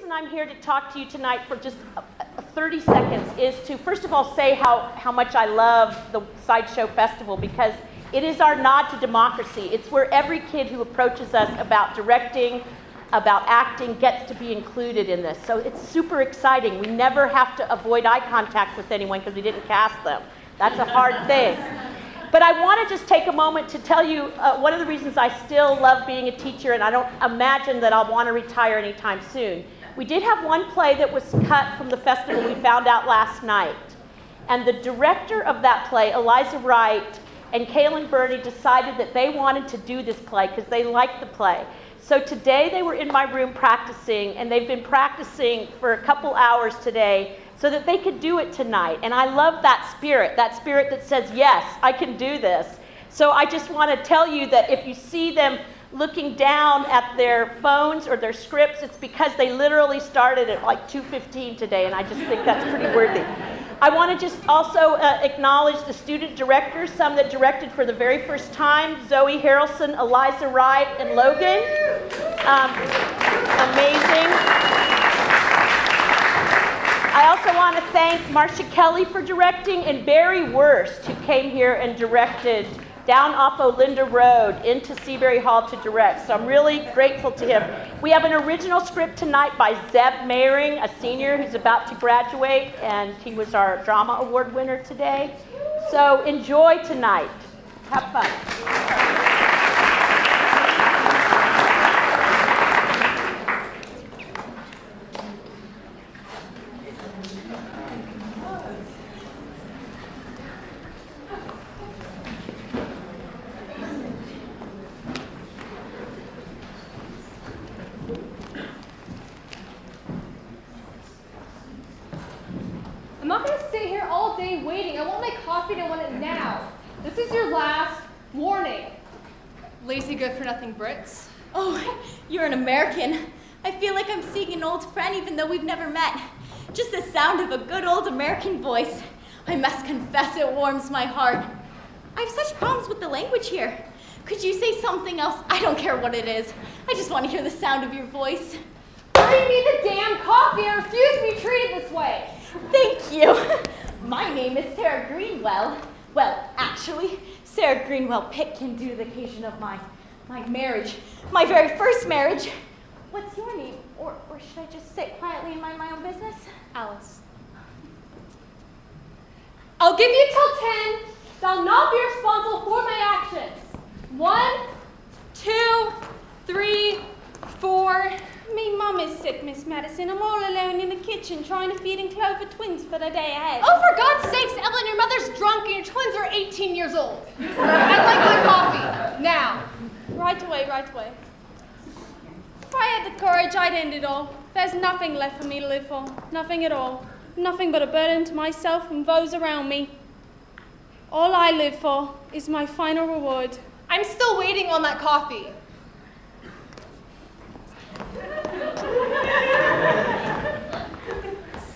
reason I'm here to talk to you tonight for just 30 seconds is to, first of all, say how much I love the Sideshow Festival, because it is our nod to democracy. It's where every kid who approaches us about directing, about acting, gets to be included in this. So it's super exciting. We never have to avoid eye contact with anyone because we didn't cast them. That's a hard thing. But I want to just take a moment to tell you one of the reasons I still love being a teacher, and I don't imagine that I'll want to retire anytime soon. We did have one play that was cut from the festival we found out last night. And the director of that play, Eliza Wright, and Kaylin Burney decided that they wanted to do this play because they liked the play. So today they were in my room practicing, and they've been practicing for a couple hours today so that they could do it tonight. And I love that spirit that says, yes, I can do this. So I just want to tell you that if you see them looking down at their phones or their scripts, it's because they literally started at like 2:15 today, and I just think that's pretty worthy. I want to just also acknowledge the student directors, some that directed for the very first time, Zoe Harrelson, Eliza Wright, and Logan. Amazing. I also want to thank Marcia Kelly for directing, and Barry Wurst, who came here and directed down off Olinda Road into Seabury Hall to direct. So I'm really grateful to him. We have an original script tonight by Zeb Mayring, a senior who's about to graduate, and he was our drama award winner today. So enjoy tonight. Have fun. I'm not going to sit here all day waiting. I want my coffee and I want it now. This is your last warning. Lazy good-for-nothing Brits. Oh, you're an American. I feel like I'm seeing an old friend even though we've never met. Just the sound of a good old American voice. I must confess it warms my heart. I have such problems with the language here. Could you say something else? I don't care what it is. I just want to hear the sound of your voice. Bring me the damn coffee. I refuse to be treated this way. Thank you. My name is Sarah Greenwell. Well, actually, Sarah Greenwell Pitkin due to the occasion of my marriage, my very first marriage. What's your name? Or should I just sit quietly and mind my own business? Alice. I'll give you till 10. I'll not be responsible for my actions. 1, 2, 3, 4. Me mum is sick, Miss Madison. I'm all alone in the kitchen trying to feed and clothe the twins for the day ahead. Oh, for God's sakes, Evelyn, your mother's drunk and your twins are 18 years old. I'd like my coffee, now. Right away, right away. If I had the courage, I'd end it all. There's nothing left for me to live for. Nothing at all. Nothing but a burden to myself and those around me. All I live for is my final reward. I'm still waiting on that coffee.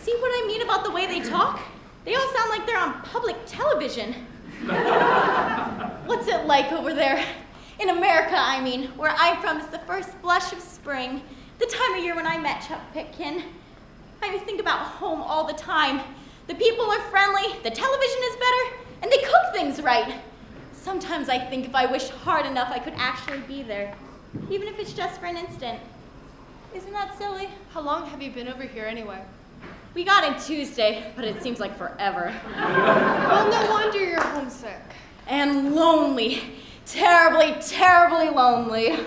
See what I mean about the way they talk? They all sound like they're on public television. What's it like over there? In America, I mean, where I'm from, it's the first blush of spring, the time of year when I met Chuck Pitkin. I think about home all the time. The people are friendly, the television is better, and they cook things right. Sometimes I think if I wished hard enough, I could actually be there, even if it's just for an instant. Isn't that silly? How long have you been over here anyway? We got in Tuesday, but it seems like forever. Well, no wonder you're homesick. And lonely. Terribly, terribly lonely.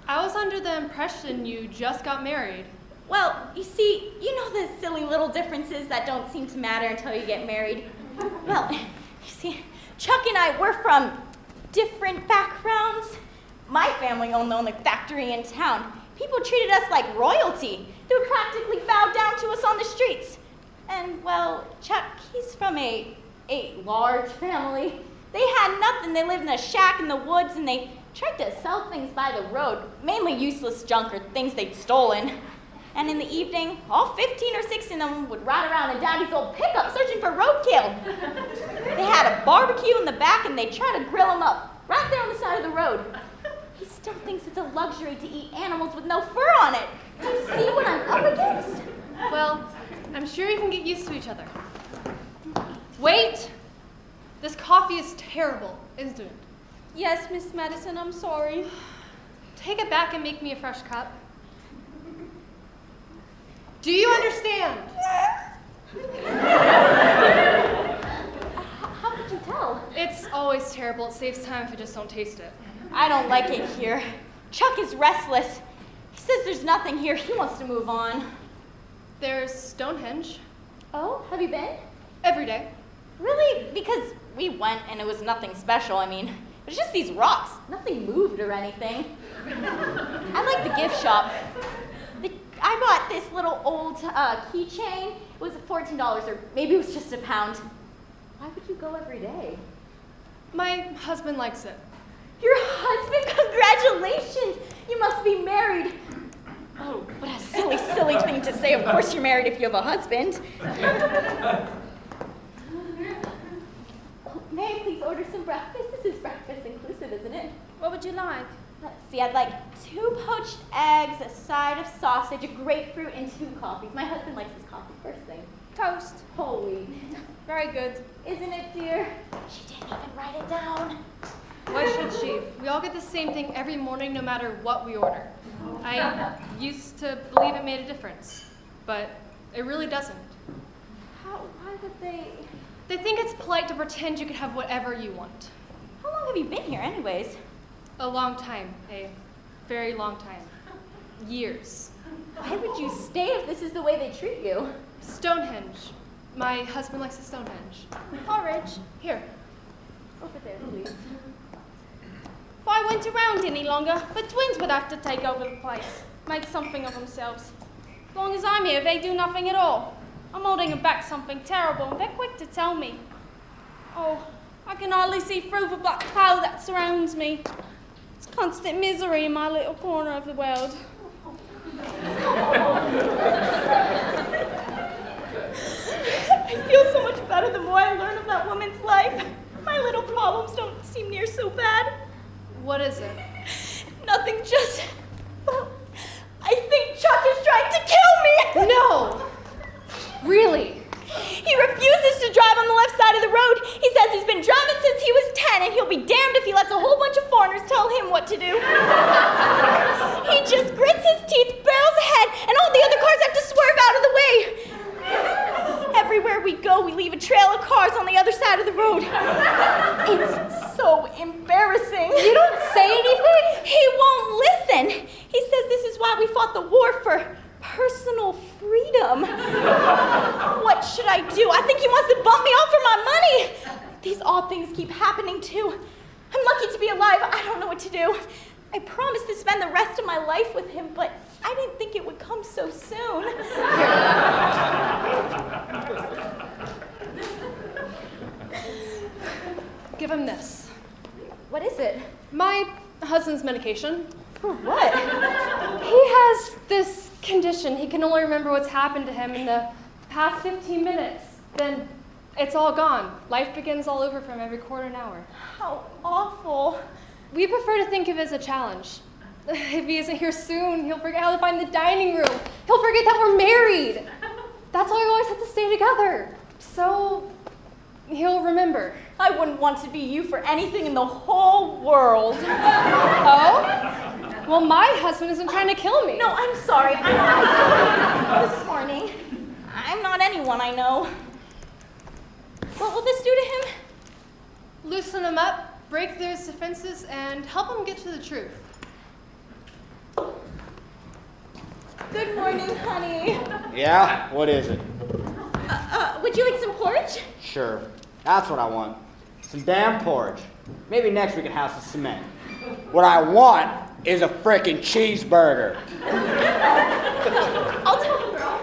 I was under the impression you just got married. Well, you see, you know the silly little differences that don't seem to matter until you get married. Well, you see, Chuck and I, we're from different backgrounds. My family owned the only factory in town. People treated us like royalty. They would practically bow down to us on the streets. And, well, Chuck, he's from a large family. They had nothing. They lived in a shack in the woods, and they tried to sell things by the road, mainly useless junk or things they'd stolen. And in the evening, all 15 or 16 of them would ride around in Daddy's old pickup searching for roadkill. They had a barbecue in the back, and they'd try to grill them up right there on the side of the road. He still thinks it's a luxury to eat animals with no fur on it. Do you see what I'm up against? I'm sure you can get used to each other. Wait! This coffee is terrible, isn't it? Yes, Miss Madison, I'm sorry. Take it back and make me a fresh cup. Do you understand? How could you tell? It's always terrible. It saves time if I just don't taste it. I don't like it here. Chuck is restless. He says there's nothing here. He wants to move on. There's Stonehenge. Oh, have you been? Every day. Really? Because we went and it was nothing special. I mean, it was just these rocks. Nothing moved or anything. I like the gift shop. I bought this little old keychain. It was $14, or maybe it was just £1. Why would you go every day? My husband likes it. Your husband? Congratulations! You must be married. Oh, what a silly, silly thing to say. Of course you're married if you have a husband. May I please order some breakfast? This is breakfast inclusive, isn't it? What would you like? Let's see, I'd like 2 poached eggs, a side of sausage, a grapefruit, and 2 coffees. My husband likes his coffee first thing. Toast. Whole wheat. Very good. Isn't it, dear? She didn't even write it down. Why should she? We all get the same thing every morning no matter what we order. I used to believe it made a difference, but it really doesn't. Why would they? They think it's polite to pretend you could have whatever you want. How long have you been here anyways? A long time. A very long time. Years. Why would you stay if this is the way they treat you? Stonehenge. My husband likes the Stonehenge. Porridge. Here. Over there, please. If I went around any longer, the twins would have to take over the place, make something of themselves. As long as I'm here, they do nothing at all. I'm holding them back something terrible, and they're quick to tell me. Oh, I can hardly see through the black cloud that surrounds me. It's constant misery in my little corner of the world. I feel so much better the more I learn of that woman's life. My little problems don't seem near so bad. What is it? Nothing, just... Well, I think Chuck is trying to kill me! No! Really? He refuses to drive on the left side of the road. He says he's been driving since he was 10, and he'll be damned if he lets a whole bunch of foreigners tell him what to do. He just grits his teeth, barrels ahead, and all the other cars have to swerve out of the way. Everywhere we go, we leave a trail of cars on the other side of the road. It's so embarrassing. You don't say anything? He won't listen. He says this is why we fought the war, for personal freedom. What should I do? I think he wants to bump me off for my money. These odd things keep happening too. I'm lucky to be alive. I don't know what to do. I promised to spend the rest of my life with him, but I didn't think it would come so soon. Give him this. What is it? My husband's medication. For what? He has this condition. He can only remember what's happened to him in the past 15 minutes. Then it's all gone. Life begins all over from every quarter an hour. How awful. We prefer to think of it as a challenge. If he isn't here soon, he'll forget how to find the dining room. He'll forget that we're married. That's why we always have to stay together. So he'll remember. I wouldn't want to be you for anything in the whole world. Oh? Well, my husband isn't trying to kill me. No, I'm sorry. I know this morning. I'm not anyone I know. What will this do to him? Loosen him up, break through his defenses, and help him get to the truth. Good morning, honey. Yeah? What is it? Would you like some porridge? Sure. That's what I want. Some damn porridge. Maybe next we can have some cement. What I want is a frickin' cheeseburger. I'll tell him, girl.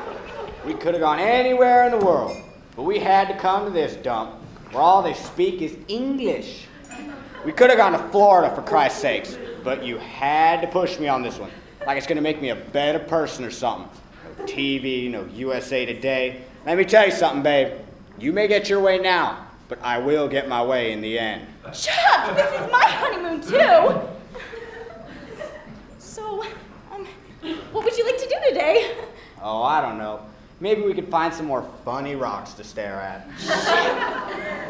We could have gone anywhere in the world, but we had to come to this dump where all they speak is English. We could have gone to Florida, for Christ's sakes, but you had to push me on this one. Like it's gonna make me a better person or something. No TV, no USA Today. Let me tell you something, babe. You may get your way now, but I will get my way in the end. Chuck, this is my honeymoon too. So, what would you like to do today? Oh, I don't know. Maybe we could find some more funny rocks to stare at.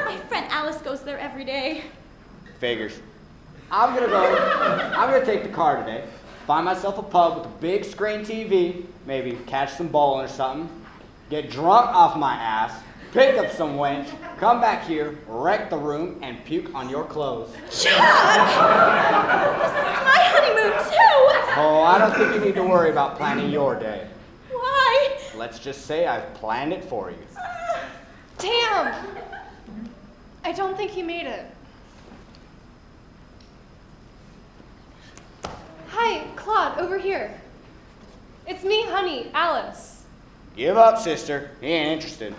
My friend Alice goes there every day. Figures. I'm gonna take the car today, find myself a pub with a big screen TV, maybe catch some bowling or something, get drunk off my ass, pick up some wench, come back here, wreck the room, and puke on your clothes. Chuck! This is my honeymoon too! Oh, I don't think you need to worry about planning your day. Why? Let's just say I've planned it for you. Damn! I don't think he made it. Hi, Claude, over here. It's me, honey, Alice. Give up, sister. He ain't interested.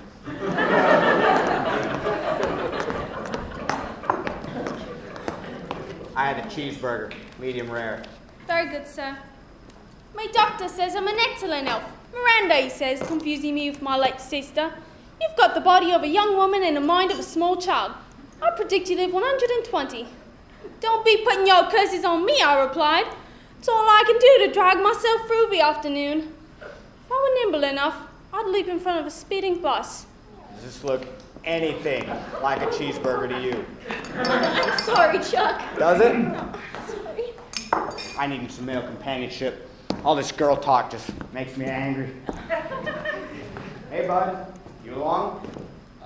I had a cheeseburger, medium rare. Very good, sir. My doctor says I'm an excellent elf. Miranda, he says, confusing me with my late sister. You've got the body of a young woman and the mind of a small child. I predict you live 120. Don't be putting your curses on me, I replied. It's all I can do to drag myself through the afternoon. If I were nimble enough, I'd leap in front of a speeding bus. Does this look anything like a cheeseburger to you? I'm sorry, Chuck. Does it? No, sorry. I need some male companionship. All this girl talk just makes me angry. Hey, bud. You along?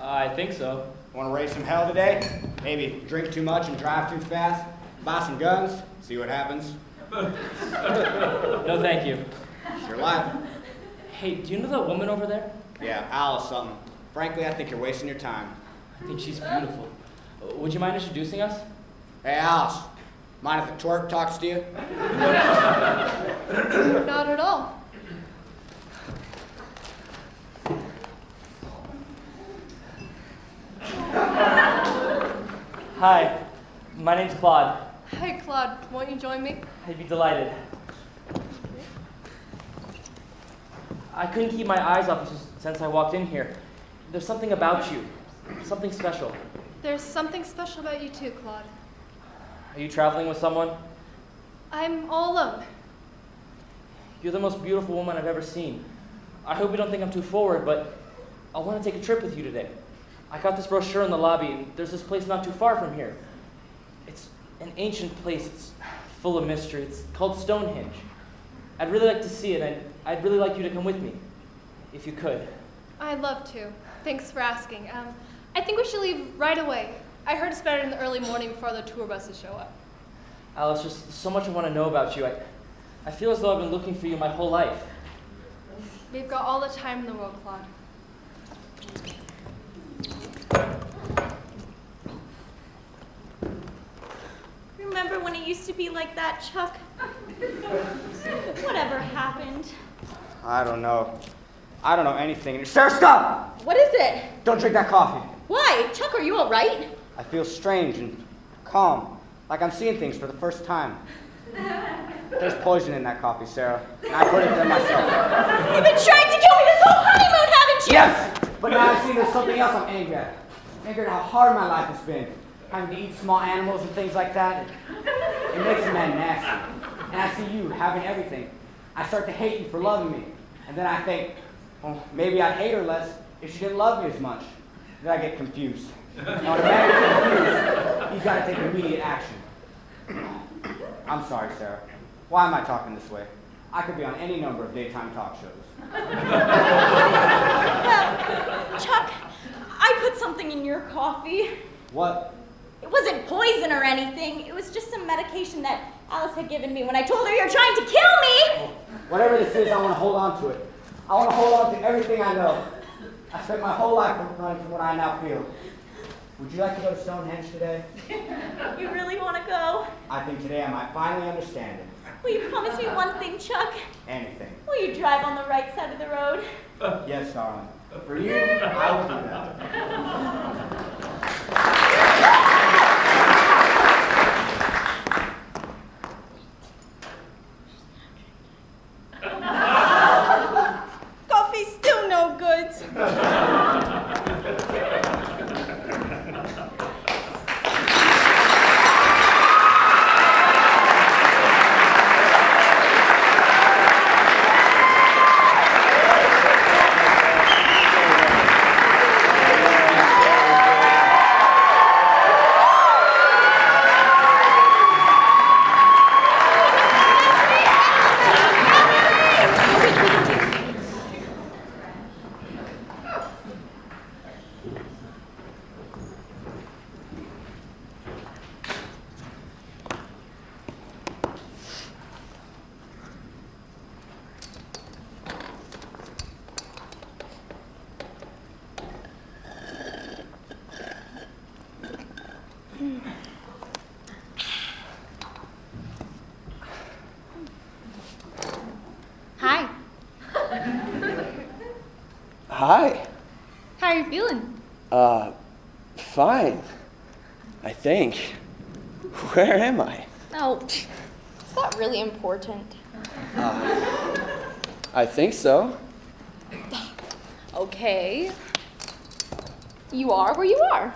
I think so. Want to raise some hell today? Maybe drink too much and drive too fast? Buy some guns? See what happens? No, thank you. It's your life. Hey, do you know that woman over there? Yeah, Alice something. Frankly, I think you're wasting your time. I think she's beautiful. Would you mind introducing us? Hey, Alice. Mind if the twerp talks to you? Not at all. Hi, my name's Claude. Hi, Claude. Won't you join me? I'd be delighted. I couldn't keep my eyes off you since I walked in here. There's something about you, something special. There's something special about you too, Claude. Are you traveling with someone? I'm all alone. You're the most beautiful woman I've ever seen. I hope you don't think I'm too forward, but I want to take a trip with you today. I got this brochure in the lobby, and there's this place not too far from here. It's an ancient place. It's full of mystery. It's called Stonehenge. I'd really like to see it, and I'd really like you to come with me, if you could. I'd love to. Thanks for asking. I think we should leave right away. I heard it's better in the early morning before the tour buses show up. Alice, there's so much I want to know about you. I feel as though I've been looking for you my whole life. We've got all the time in the world, Claude. Remember when it used to be like that, Chuck? Whatever happened? I don't know. I don't know anything. Sarah, stop! What is it? Don't drink that coffee. Why? Chuck, are you all right? I feel strange and calm, like I'm seeing things for the first time. There's poison in that coffee, Sarah, and I put it there myself. You've been trying to kill me this whole honeymoon, haven't you? Yes, but now I see there's something else I'm angry at. Angry at how hard my life has been. Having to eat small animals and things like that. It makes a man nasty. And I see you having everything. I start to hate you for loving me. And then I think, well, maybe I'd hate her less if she didn't love me as much. Then I get confused. Now, when a man gets confused, he's got to take immediate action. I'm sorry, Sarah. Why am I talking this way? I could be on any number of daytime talk shows. Well, Chuck, I put something in your coffee. What? It wasn't poison or anything. It was just some medication that Alice had given me when I told her you're trying to kill me. Whatever this is, I want to hold on to it. I want to hold on to everything I know. I spent my whole life running from what I now feel. Would you like to go to Stonehenge today? You really want to go? I think today I might finally understand it. Will you promise me one thing, Chuck? Anything. Will you drive on the right side of the road? Yes, darling. For you, I will do that. Coffee's still no good. Hi. How are you feeling? Fine. I think. Where am I? Oh, is that really important? I think so. Okay. You are where you are.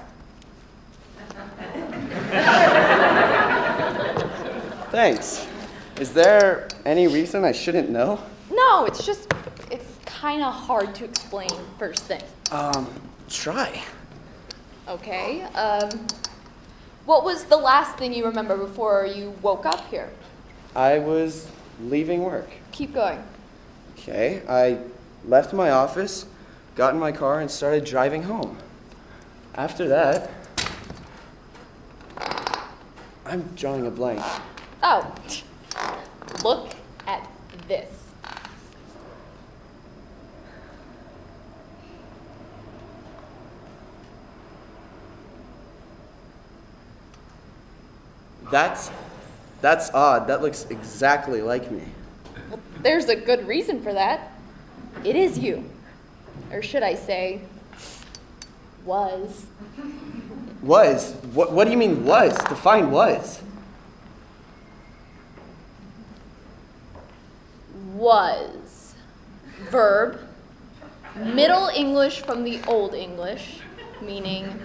Thanks. Is there any reason I shouldn't know? No, it's kind of hard to explain first thing. Try. Okay. What was the last thing you remember before you woke up here? I was leaving work. Keep going. Okay, I left my office, got in my car, and started driving home. After that, I'm drawing a blank. Oh, look at this. That's odd. That looks exactly like me. Well, there's a good reason for that. It is you. Or should I say, was. Was? What do you mean was? Define was. Was. Verb. Middle English from the Old English, meaning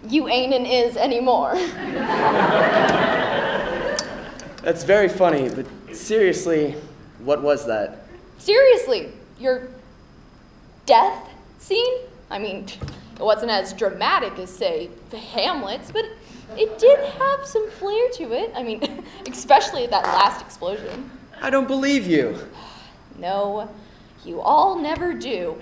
you ain't and is anymore. That's very funny, but seriously, what was that? Seriously, your death scene? I mean, it wasn't as dramatic as, say, the Hamlet's, but it did have some flair to it. I mean, especially that last explosion. I don't believe you. No, you all never do.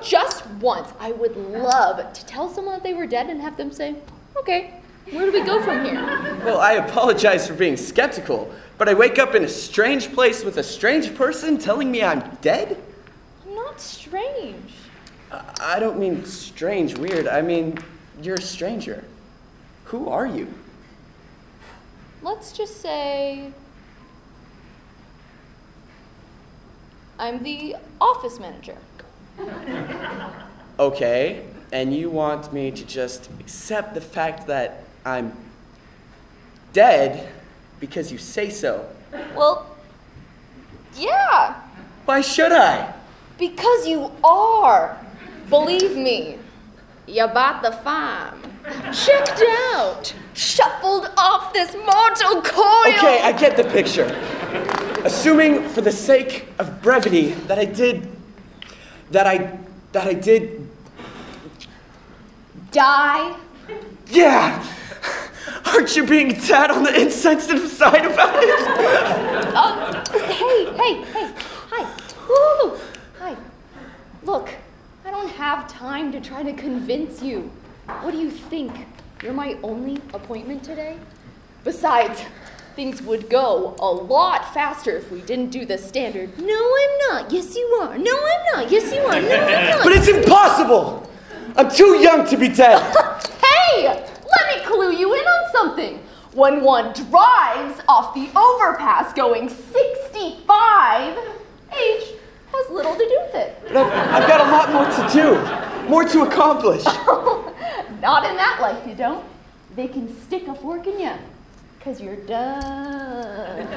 Just once, I would love to tell someone that they were dead and have them say, okay, where do we go from here? Well, I apologize for being skeptical, but I wake up in a strange place with a strange person telling me I'm dead? I'm not strange. I don't mean strange, weird. I mean, you're a stranger. Who are you? Let's just say I'm the office manager. Okay, and you want me to just accept the fact that I'm dead because you say so? Well, yeah, Why should I? because you are. Believe me, you bought the farm. Checked out. Shuffled off this mortal coil. Okay, I get the picture. Assuming for the sake of brevity that I did Die. Yeah! Aren't you being tad on the insensitive side about it? Hey. Hi. Woo. Hi. Look, I don't have time to try to convince you. What do you think? You're my only appointment today? Besides, things would go a lot faster if we didn't do the standard. No, I'm not. Yes, you are. No, I'm not. Yes, you are. No, I'm not. But it's impossible! I'm too young to be dead! Hey! Let me clue you in on something. When one drives off the overpass going 65, age has little to do with it. But I've got a lot more to do, more to accomplish. Not in that life, you don't. They can stick a fork in you, because you're done.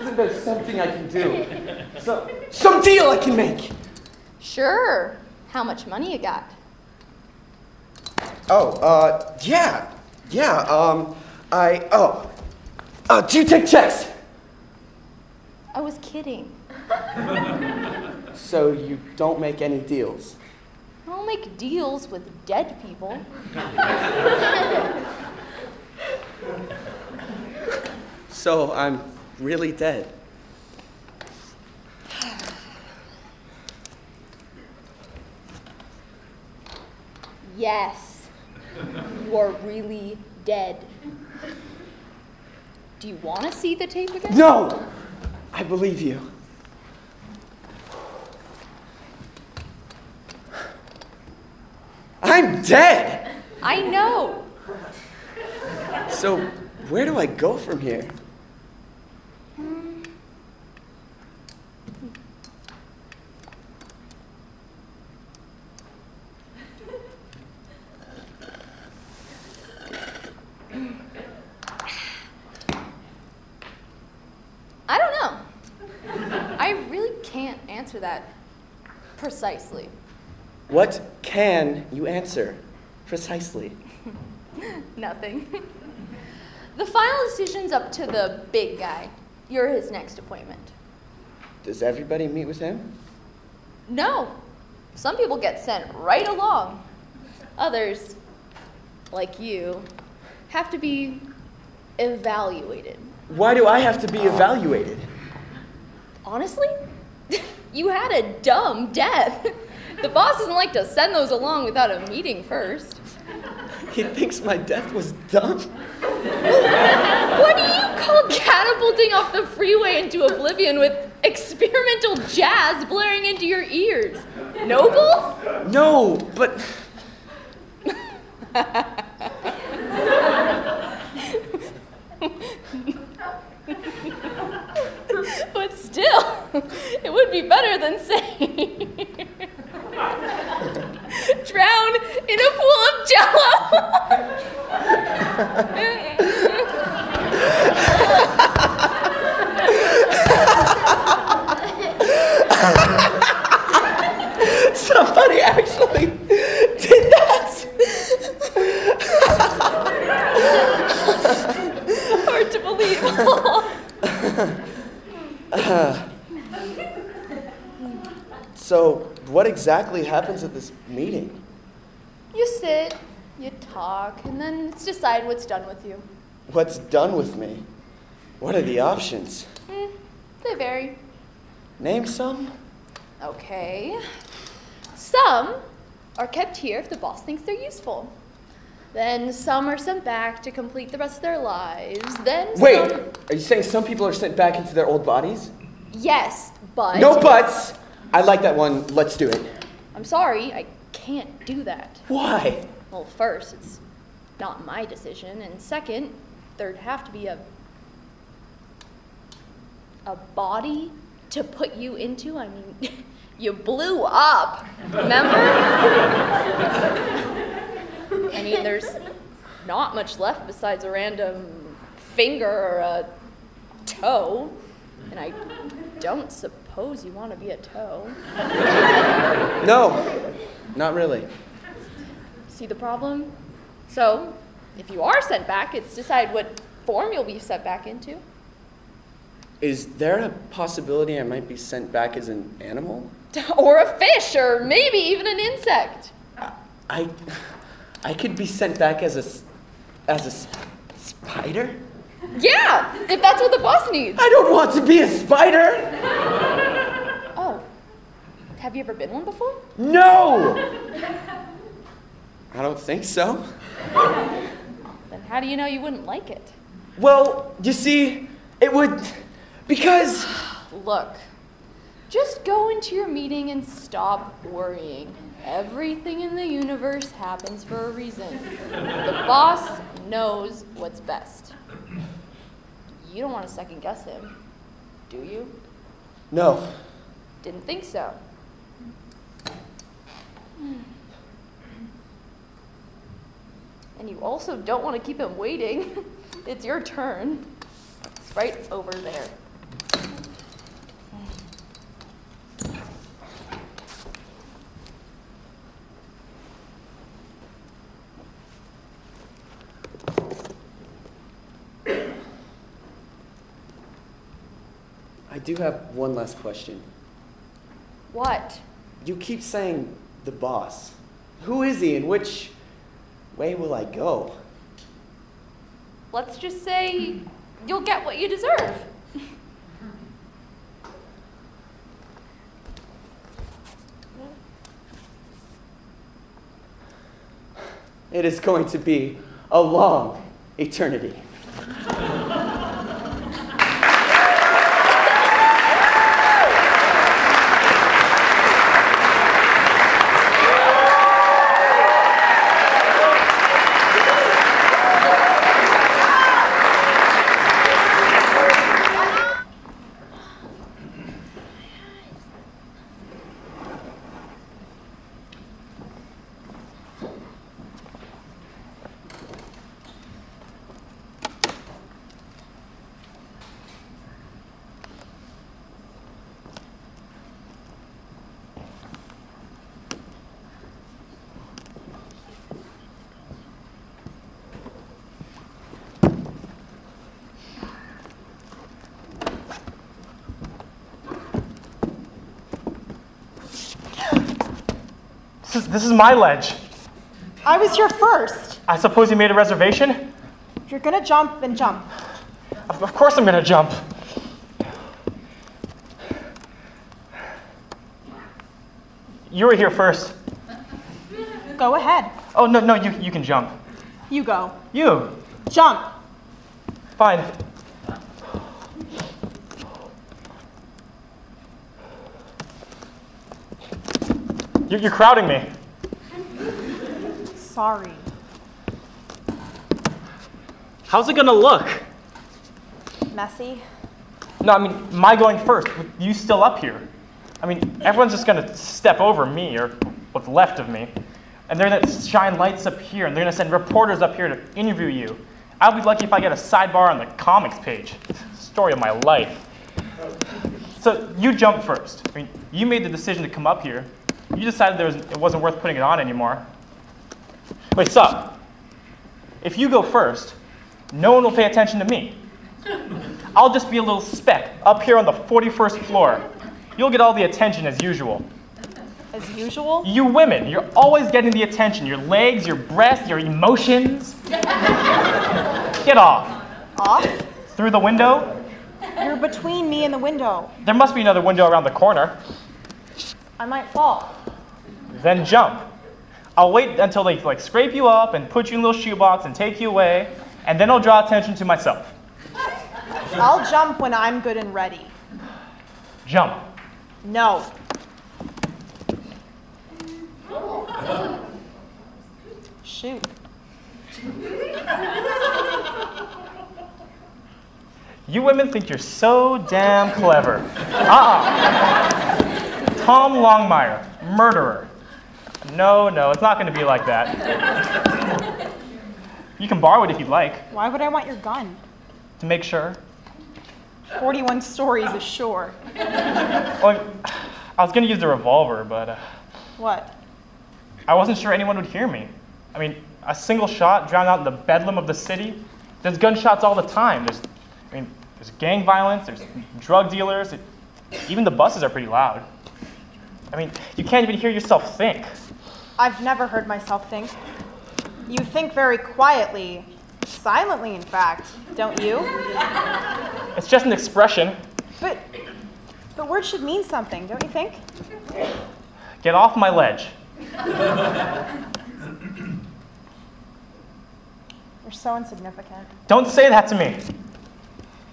Isn't there something I can do? Some deal I can make! Sure. How much money you got? Yeah. Do you take checks? I was kidding. So you don't make any deals? I don't make deals with dead people. So I'm really dead. Yes, you are really dead. Do you want to see the tape again? No! I believe you. I'm dead! I know. So where do I go from here? answer that precisely. What can you answer precisely? Nothing. The final decision's up to the big guy. You're his next appointment. Does everybody meet with him? No. Some people get sent right along. Others, like you, have to be evaluated. Why do I have to be evaluated? Honestly, you had a dumb death. The boss doesn't like to send those along without a meeting first. He thinks my death was dumb. What do you call catapulting off the freeway into oblivion with experimental jazz blaring into your ears? Noble? No, but... But still, it would be better than saying, drown in a pool of jello. Somebody actually did that. Hard to believe. So, what exactly happens at this meeting? You sit, you talk, and then it's decide what's done with you. What's done with me? What are the options? They vary. Name some? Okay. Some are kept here if the boss thinks they're useful. Then some are sent back to complete the rest of their lives. Then Wait, some... are you saying some people are sent back into their old bodies? Yes, but... No buts! I like that one. Let's do it. I'm sorry, I can't do that. Why? Well, first, it's not my decision, and second, there'd have to be a body to put you into. I mean, you blew up, remember? I mean, there's not much left besides a random finger or a toe, and I don't suppose you want to be a toe. No, not really. See the problem? So, if you are sent back, it's decide what form you'll be sent back into. Is there a possibility I might be sent back as an animal? Or a fish, or maybe even an insect. I could be sent back as a spider? Yeah, if that's what the boss needs. I don't want to be a spider! Oh, have you ever been one before? No! I don't think so. Then how do you know you wouldn't like it? Well, you see, it would... Because... Look, just go into your meeting and stop worrying. Everything in the universe happens for a reason. The boss knows what's best. You don't want to second guess him, do you? No. Didn't think so. And you also don't want to keep him waiting. It's your turn. It's right over there. I do have one last question. What? You keep saying the boss. Who is he and which way will I go? Let's just say you'll get what you deserve. It is going to be a long eternity. This is my ledge. I was here first. I suppose you made a reservation? If you're gonna jump, then jump. Of course I'm gonna jump. You were here first. Go ahead. Oh, no, you can jump. You go. You. Jump. Fine. You're crowding me. Sorry. How's it gonna look? Messy. No, I mean, my going first, with you still up here. I mean, everyone's just gonna step over me, or what's left of me. And they're gonna shine lights up here, and they're gonna send reporters up here to interview you. I'll be lucky if I get a sidebar on the comics page. Story of my life. So you jump first. I mean, you made the decision to come up here. You decided it wasn't worth putting it on anymore. Wait, stop. If you go first, no one will pay attention to me. I'll just be a little speck up here on the 41st floor. You'll get all the attention as usual. As usual? You women, you're always getting the attention. Your legs, your breasts, your emotions. Get off. Off? Through the window? You're between me and the window. There must be another window around the corner. I might fall. Then jump. I'll wait until they scrape you up and put you in a little shoebox and take you away, and then I'll draw attention to myself. I'll jump when I'm good and ready. Jump. No. Shoot. You women think you're so damn clever. Tom Longmire, murderer. No, it's not going to be like that. You can borrow it if you'd like. Why would I want your gun? To make sure. 41 stories is sure. Well, I was going to use the revolver, but What? I wasn't sure anyone would hear me. I mean, a single shot drowned out in the bedlam of the city. There's gunshots all the time. There's gang violence, there's drug dealers, even the buses are pretty loud. I mean, you can't even hear yourself think. I've never heard myself think. You think very quietly, silently in fact, don't you? It's just an expression. But words should mean something, don't you think? Get off my ledge. You're so insignificant. Don't say that to me.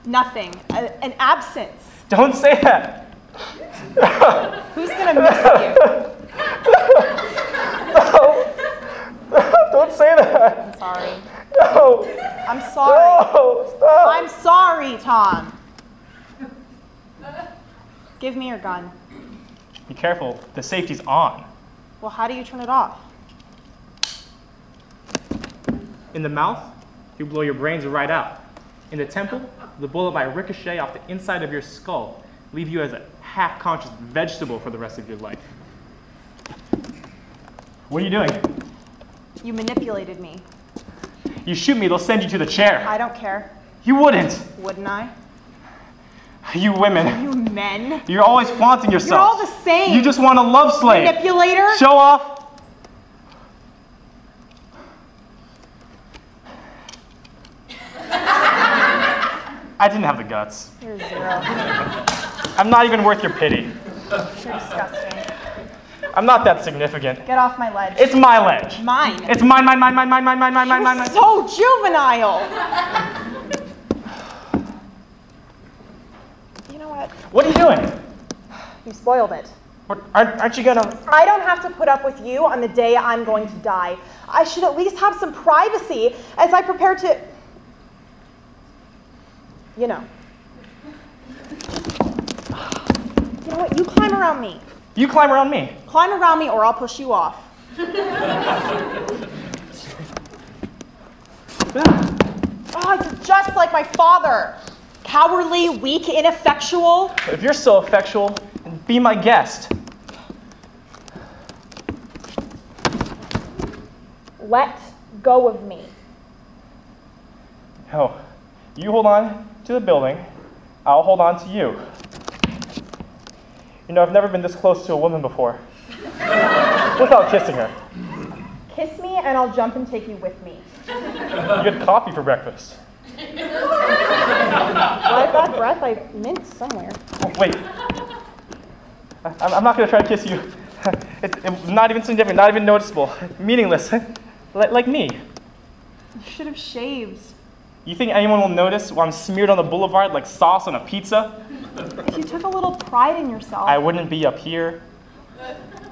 Nothing. An absence. Don't say that. Who's gonna miss you? No. Don't say that. I'm sorry. No. I'm sorry. No, stop. I'm sorry, Tom. Give me your gun. Be careful, the safety's on. Well, how do you turn it off? In the mouth, you blow your brains right out. In the temple, the bullet might ricochet off the inside of your skull, leave you as a half-conscious vegetable for the rest of your life. What are you doing? You manipulated me. You shoot me, they'll send you to the chair. I don't care. You wouldn't. Wouldn't I? You women. You men. You're always flaunting yourself. You're all the same. You just want a love slave. Manipulator. Show off. I didn't have the guts. You're zero. I'm not even worth your pity. You're disgusting. I'm not that significant. Get off my ledge. It's my ledge. Mine. It's mine. You're so juvenile. You know what? What are you doing? You spoiled it. Aren't you gonna? I don't have to put up with you on the day I'm going to die. I should at least have some privacy as I prepare to, you know. You know what? You climb around me. You climb around me. Climb around me or I'll push you off. Oh, it's just like my father. Cowardly, weak, ineffectual. If you're so effectual, then be my guest. Let go of me. Oh, you hold on to the building. I'll hold on to you. You know, I've never been this close to a woman before. Without kissing her. Kiss me and I'll jump and take you with me. You had coffee for breakfast. I've got breath I minced somewhere. Oh, wait. I'm not going to try to kiss you. It's not even significant, not even noticeable. Meaningless. Like me. You should have shaved. You think anyone will notice while I'm smeared on the boulevard like sauce on a pizza? If you took a little pride in yourself. I wouldn't be up here.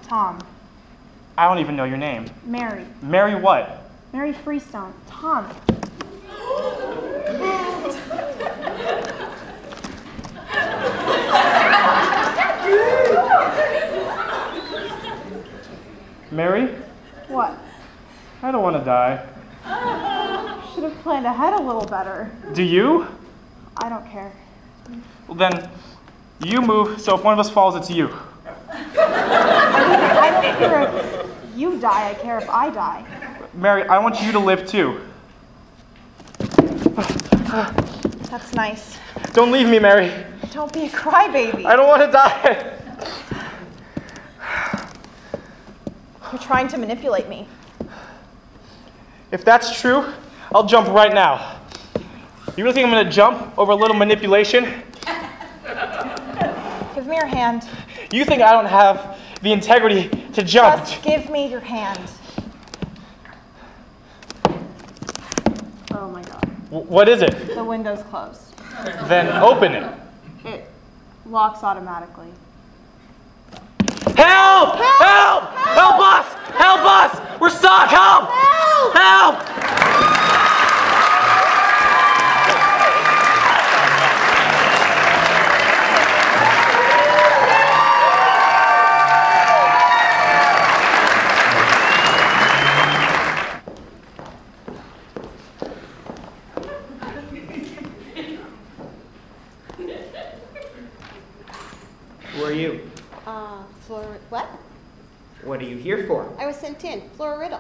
Tom. I don't even know your name. Mary. Mary what? Mary Freestone. Tom. Mary? What? I don't want to die. Should have planned ahead a little better. Do you? I don't care. Well then, you move, so if one of us falls, it's you. I don't care if you die, I care if I die. Mary, I want you to live too. That's nice. Don't leave me, Mary. Don't be a crybaby. I don't want to die. You're trying to manipulate me. If that's true, I'll jump right now. You really think I'm going to jump over a little manipulation? Give me your hand. You think I don't have the integrity to jump? Just give me your hand. Oh my God. What is it? The window's closed. Then open it. It locks automatically. Help! Help! Help us! Help us! We're stuck! Help! Help! Who are you? What? What are you here for? I was sent in. Flora Riddle.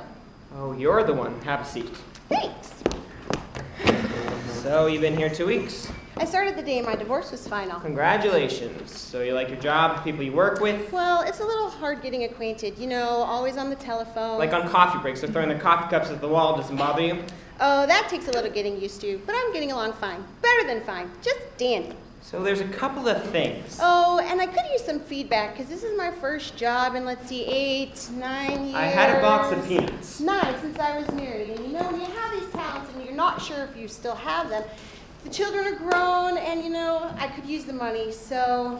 Oh, you're the one. Have a seat. Thanks. So, you've been here 2 weeks? I started the day my divorce was final. Congratulations. So, you like your job, the people you work with? Well, it's a little hard getting acquainted. You know, always on the telephone. Like on coffee breaks, so throwing the coffee cups at the wall doesn't bother you? Oh, that takes a little getting used to, but I'm getting along fine. Better than fine. Just dandy. So, there's a couple of things. Oh, and I could use some feedback, because this is my first job in, let's see, 8, 9 years. I had a box of peanuts. 9 since I was married. And you know, when you have these talents and you're not sure if you still have them, the children are grown, and you know, I could use the money. So,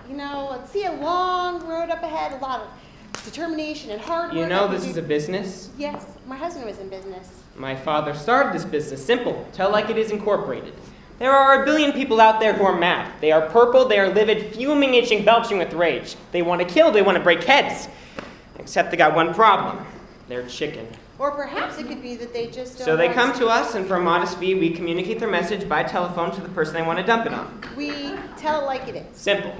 you know, let's see a long road up ahead, a lot of determination and hard work. You know this is a business? Yes, my husband was in business. My father started this business. Simple. Tell like it is incorporated. There are a billion people out there who are mad. They are purple, they are livid, fuming, itching, belching with rage. They want to kill, they want to break heads. Except they got one problem. They're chicken. Or perhaps it could be that they just don't So they want come to us, and for a modest fee, we communicate their message by telephone to the person they want to dump it on. We tell it like it is. Simple.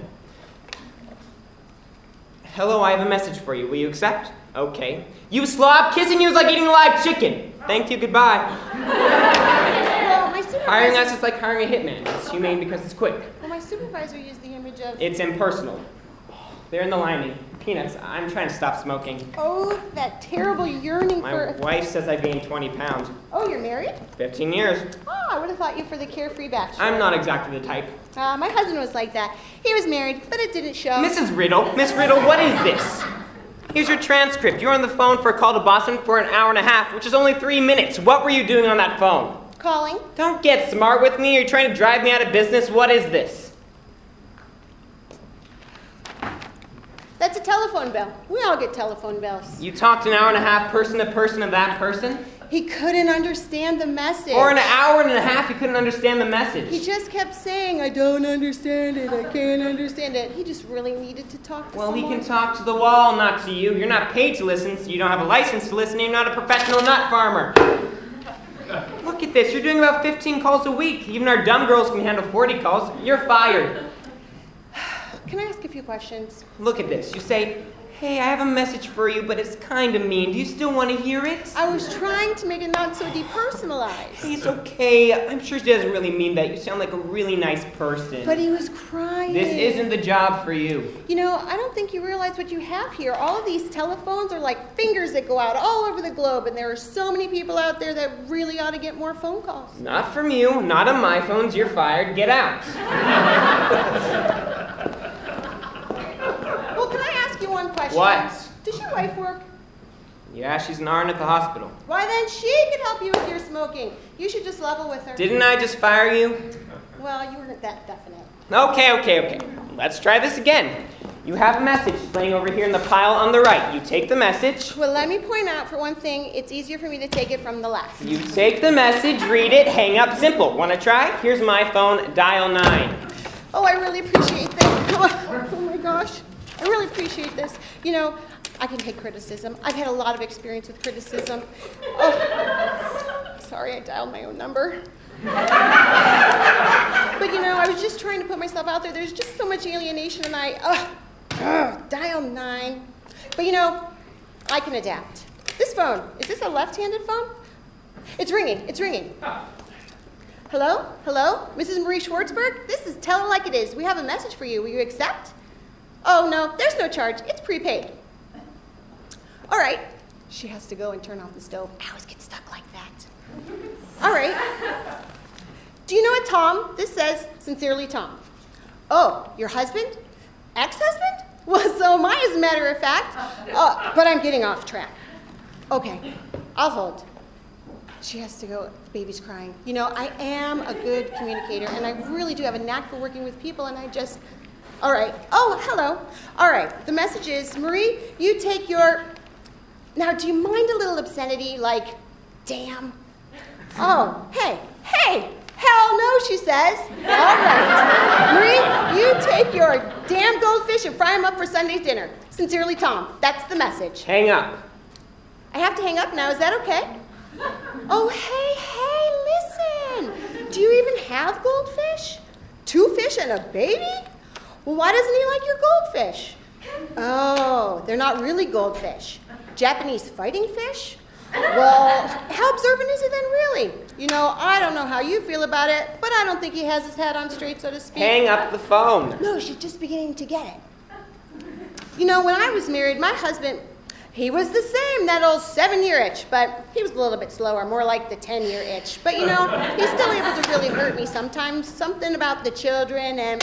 Hello, I have a message for you. Will you accept? Okay. You slob, kissing you is like eating live chicken. Thank you, goodbye. Well, my supervisor... Hiring us is like hiring a hitman. It's humane because it's quick. Well, my supervisor used the image of... It's impersonal. They're in the lining. Peanuts, I'm trying to stop smoking. Oh, that terrible yearning My for... wife says I gained 20 pounds. Oh, you're married? 15 years. Oh, I would have thought you for the carefree bachelor. I'm not exactly the type. My husband was like that. He was married, but it didn't show. Mrs. Riddle, Miss Riddle, what is this? Here's your transcript. You're on the phone for a call to Boston for an hour and a half, which is only 3 minutes. What were you doing on that phone? Calling. Don't get smart with me. Are you trying to drive me out of business? What is this? That's a telephone bell. We all get telephone bells. You talked an hour and a half person to person of that person? He couldn't understand the message. Or in an hour and a half, he couldn't understand the message. He just kept saying, I don't understand it, I can't understand it. He just really needed to talk to Well, someone. he can talk to the wall, not to you. You're not paid to listen, so you don't have a license to listen, and you're not a professional nut farmer. Look at this. You're doing about 15 calls a week. Even our dumb girls can handle 40 calls. You're fired. Can I ask a few questions? Look at this. You say, Hey, I have a message for you, but it's kind of mean. Do you still want to hear it? I was trying to make it not so depersonalized. Hey, it's okay. I'm sure she doesn't really mean that. You sound like a really nice person. But he was crying. This isn't the job for you. You know, I don't think you realize what you have here. All of these telephones are like fingers that go out all over the globe, and there are so many people out there that really ought to get more phone calls. Not from you. Not on my phones. You're fired. Get out. Well, can I ask you one question? What? Does your wife work? Yeah, she's an RN at the hospital. Why, then she could help you with your smoking. You should just level with her. Didn't I just fire you? Well, you weren't that definite. Okay. Let's try this again. You have a message laying over here in the pile on the right. You take the message. Well, let me point out, for one thing, it's easier for me to take it from the left. You take the message, read it, hang up. Simple. Want to try? Here's my phone. Dial 9. Oh, I really appreciate that. Oh my gosh. I really appreciate this. You know, I can take criticism. I've had a lot of experience with criticism. Oh, sorry, I dialed my own number. But you know, I was just trying to put myself out there. There's just so much alienation, and dial 9. But you know, I can adapt. This phone, is this a left-handed phone? It's ringing. Hello? Mrs. Marie Schwartzberg? This is Tell It Like It Is. We have a message for you. Will you accept? Oh, no, there's no charge. It's prepaid. All right. She has to go and turn off the stove. I always get stuck like that. All right. Do you know what, Tom? This says, Sincerely, Tom. Oh, your husband? Ex-husband? Well, so am I, as a matter of fact. But I'm getting off track. Okay, I'll hold. She has to go. The baby's crying. You know, I am a good communicator, and I really do have a knack for working with people, and I just... All right. Oh, hello. All right. The message is, Marie, you take your... Now, do you mind a little obscenity, like, damn? Oh, hey. Hell no, she says. All right. Marie, you take your damn goldfish and fry them up for Sunday's dinner. Sincerely, Tom. That's the message. Hang up. I have to hang up now. Is that okay? Oh, hey, listen. Do you even have goldfish? 2 fish and a baby? Well, why doesn't he like your goldfish? Oh, they're not really goldfish. Japanese fighting fish? Well, how observant is he then, really? You know, I don't know how you feel about it, but I don't think he has his head on straight, so to speak. Hang up the phone. No, she's just beginning to get it. You know, when I was married, my husband, he was the same, that old 7-year itch, but he was a little bit slower, more like the 10-year itch. But, you know, he's still able to really hurt me sometimes. Something about the children and...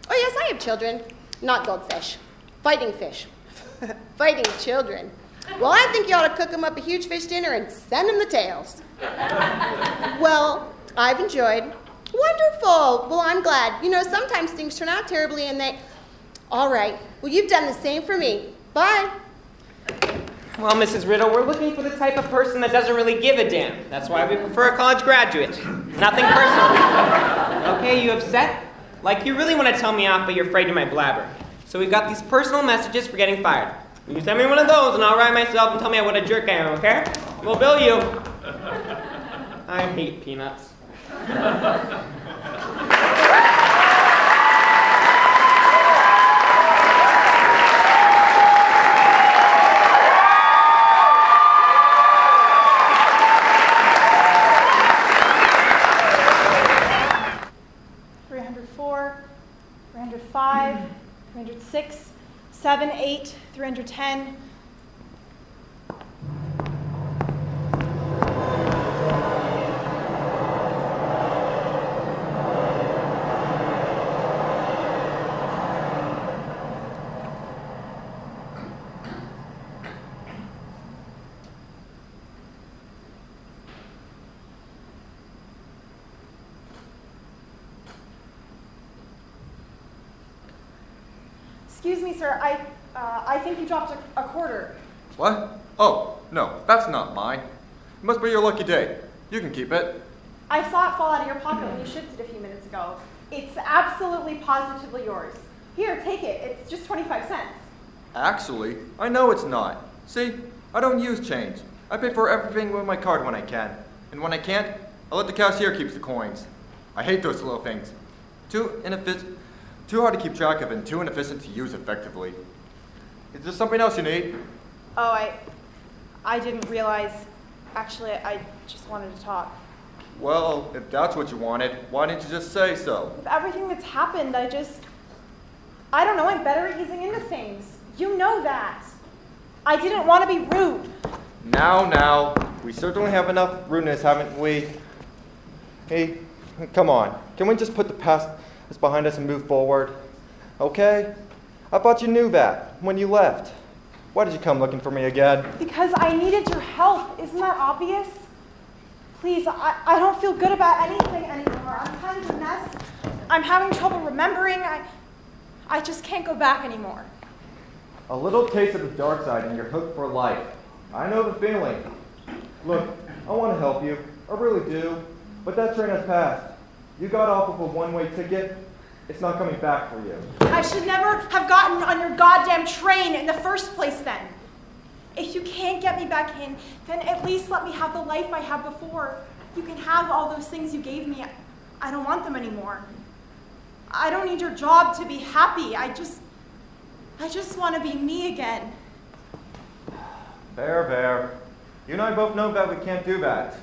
Oh, yes, I have children. Not goldfish. Fighting fish. Fighting children. Well, I think you ought to cook them up a huge fish dinner and send them the tails. Well, I've enjoyed. Wonderful. Well, I'm glad. You know, sometimes things turn out terribly and they... All right. Well, you've done the same for me. Bye. Well, Mrs. Riddle, we're looking for the type of person that doesn't really give a damn. That's why we prefer a college graduate. Nothing personal. Okay, you upset? Like you really want to tell me off, but you're afraid of my blabber. So we've got these personal messages for getting fired. You send me one of those, and I'll write myself and tell me what a jerk I am, okay? We'll bill you. I hate peanuts. 305, 306, 7, 8, 310. Excuse me, sir. I think you dropped a quarter. What? Oh, no, that's not mine. It must be your lucky day. You can keep it. I saw it fall out of your pocket when you shipped it a few minutes ago. It's absolutely positively yours. Here, take it. It's just 25 cents. Actually, I know it's not. See, I don't use change. I pay for everything with my card when I can. And when I can't, I let the cashier keep the coins. I hate those little things. Too hard to keep track of and too inefficient to use effectively. Is there something else you need? Oh, I didn't realize. Actually, I just wanted to talk. Well, if that's what you wanted, why didn't you just say so? With everything that's happened, I don't know, I'm better at easing into things. You know that. I didn't want to be rude. Now, we certainly have enough rudeness, haven't we? Hey, come on. Can we just put the past behind us and move forward? Okay? I thought you knew that when you left. Why did you come looking for me again? Because I needed your help. Isn't that obvious? Please, I don't feel good about anything anymore. I'm kind of a mess. I'm having trouble remembering. I just can't go back anymore. A little taste of the dark side and you're hooked for life. I know the feeling. Look, I want to help you. I really do. But that train has passed. You got off of a one-way ticket. It's not coming back for you. I should never have gotten on your goddamn train in the first place then. If you can't get me back in, then at least let me have the life I had before. You can have all those things you gave me. I don't want them anymore. I don't need your job to be happy. I just want to be me again. Fair. You and I both know that we can't do that.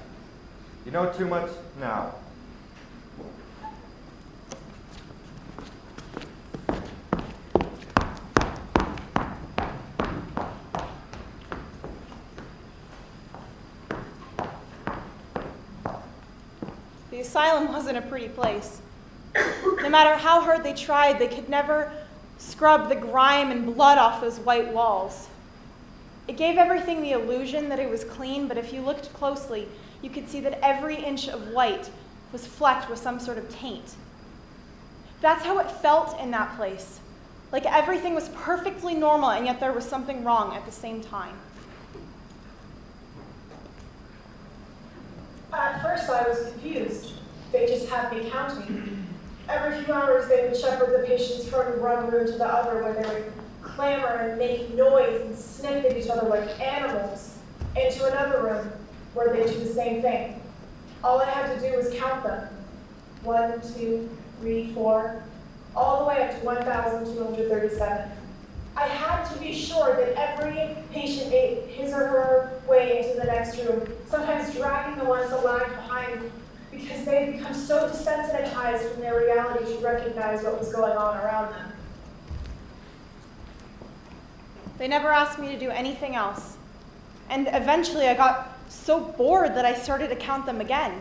You know too much now. The asylum wasn't a pretty place. No matter how hard they tried, they could never scrub the grime and blood off those white walls. It gave everything the illusion that it was clean, but if you looked closely, you could see that every inch of white was flecked with some sort of taint. That's how it felt in that place. Like everything was perfectly normal, and yet there was something wrong at the same time. At first I was confused. They just had me counting. Every few hours they would shepherd the patients from one room to the other where they would clamor and make noise and sniff at each other like animals, into another room where they do the same thing. All I had to do was count them. 1, 2, 3, 4, all the way up to 1,237. I had to be sure that every patient ate his or her way into the next room, sometimes dragging the ones that lagged behind because they had become so desensitized from their reality to recognize what was going on around them. They never asked me to do anything else. And eventually I got so bored that I started to count them again.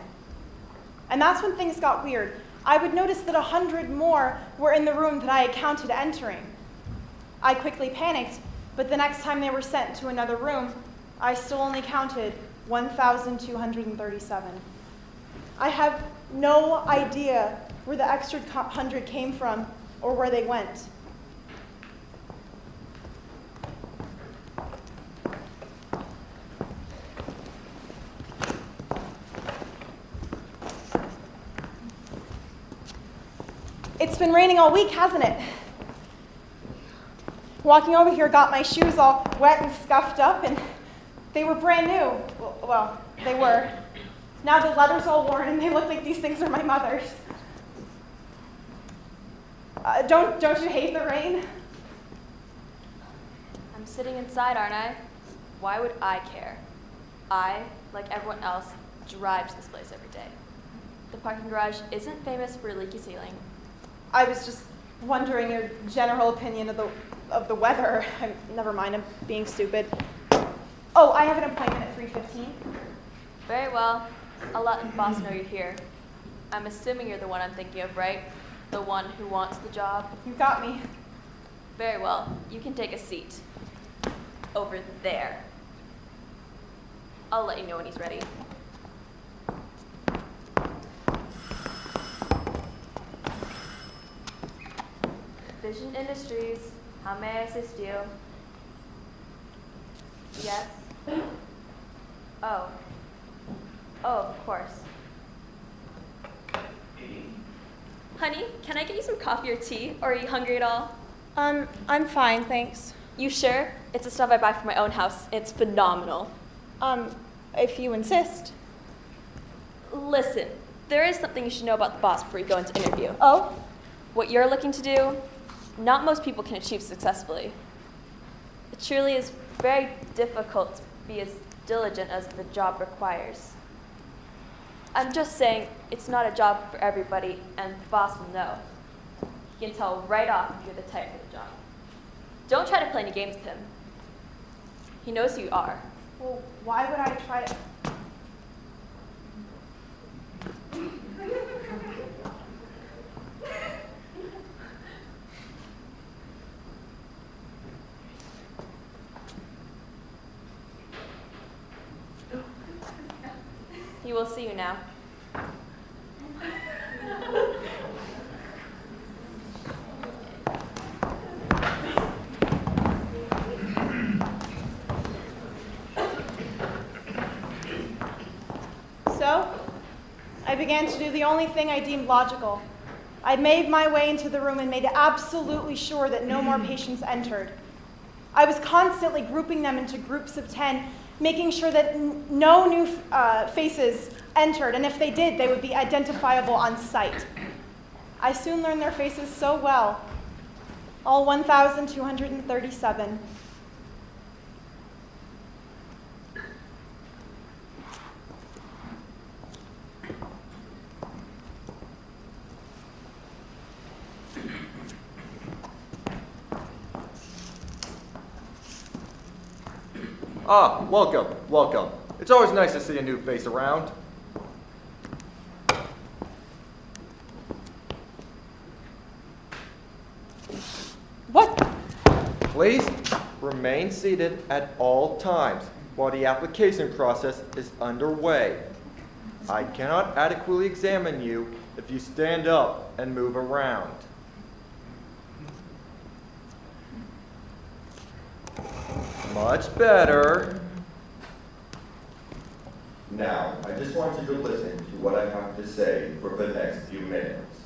And that's when things got weird. I would notice that 100 more were in the room that I had counted entering. I quickly panicked, but the next time they were sent to another room, I still only counted 1,237. I have no idea where the extra 100 came from or where they went. It's been raining all week, hasn't it? Walking over here got my shoes all wet and scuffed up, and they were brand new. Well, they were. Now the leather's all worn, and they look like these things are my mother's. Don't you hate the rain? I'm sitting inside, aren't I? Why would I care? I, like everyone else, drive to this place every day. The parking garage isn't famous for a leaky ceiling. I was just wondering your general opinion of the weather. Never mind, I'm being stupid. Oh, I have an appointment at 3:15. Very well. I'll let the boss know you're here. I'm assuming you're the one I'm thinking of, right? The one who wants the job? You got me. Very well. You can take a seat. Over there. I'll let you know when he's ready. Vision Industries, how may I assist you? Yes? Oh. Oh, of course. Honey, can I get you some coffee or tea? Or are you hungry at all? I'm fine, thanks. You sure? It's the stuff I buy for my own house. It's phenomenal. If you insist. Listen, there is something you should know about the boss before you go into interview. Oh? What you're looking to do, not most people can achieve successfully. It truly is very difficult to be as diligent as the job requires. I'm just saying it's not a job for everybody, and the boss will know. He can tell right off if you're the type for the job. Don't try to play any games with him. He knows who you are. Well, why would I try to... He will see you now. So, I began to do the only thing I deemed logical. I made my way into the room and made absolutely sure that no more patients entered. I was constantly grouping them into groups of 10, making sure that no new faces entered, and if they did, they would be identifiable on sight. I soon learned their faces so well, all 1,237. Ah, welcome, welcome. It's always nice to see a new face around. What? Please remain seated at all times while the application process is underway. I cannot adequately examine you if you stand up and move around. Much better. Now, I just want you to listen to what I have to say for the next few minutes.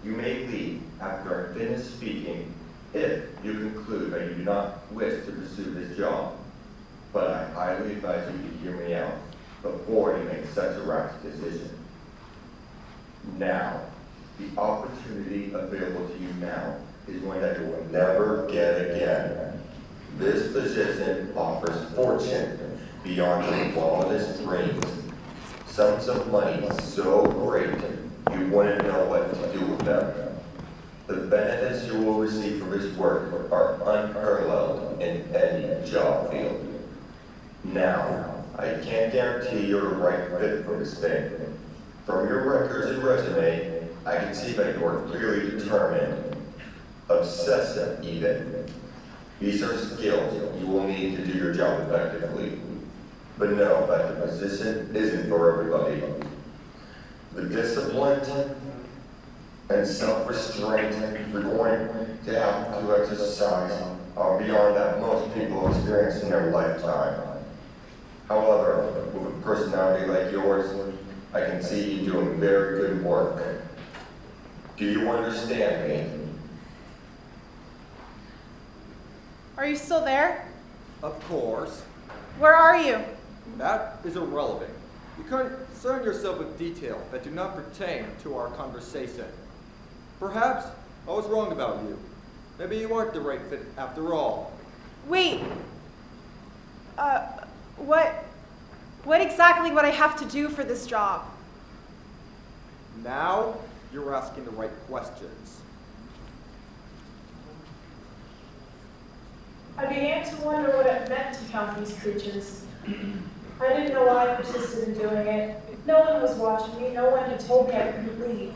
You may leave after I finish speaking if you conclude that you do not wish to pursue this job. But I highly advise you to hear me out before you make such a rash decision. Now, the opportunity available to you now is one that you will never get again. This position offers fortune beyond your wildest dreams. Sums of money so great you wouldn't know what to do with them. The benefits you will receive from this work are unparalleled in any job field. Now, I can't guarantee you're the right fit for this thing. From your records and resume, I can see that you are clearly determined, obsessive even. These are skills you will need to do your job effectively. But know that the position isn't for everybody. The discipline and self-restraint you're going to have to exercise are beyond that most people experience in their lifetime. However, with a personality like yours, I can see you doing very good work. Do you understand me? Are you still there? Of course. Where are you? That is irrelevant. You concern yourself with details that do not pertain to our conversation. Perhaps I was wrong about you. Maybe you aren't the right fit after all. Wait. What exactly would I have to do for this job? Now you're asking the right questions. I began to wonder what it meant to count these creatures. I didn't know why I persisted in doing it. No one was watching me. No one had told me I couldn't leave.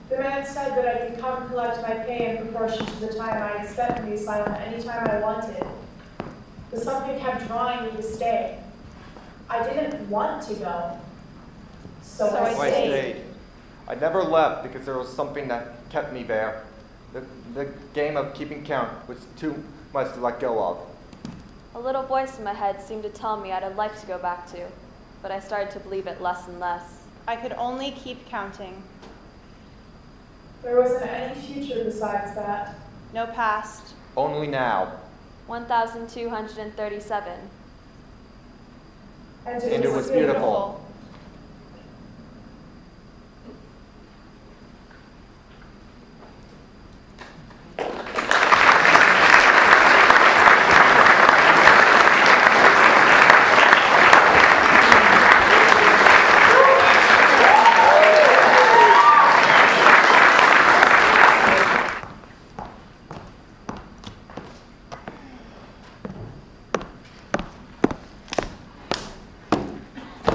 The man said that I could come collect my pay in proportion to the time I had spent in the asylum any time I wanted. But something kept drawing me to stay. I didn't want to go. So I stayed. I never left because there was something that kept me there. The game of keeping count was too much to let go of. A little voice in my head seemed to tell me I'd have liked to go back to, but I started to believe it less and less. I could only keep counting. There wasn't any future besides that. No past. Only now. 1,237. And it was beautiful.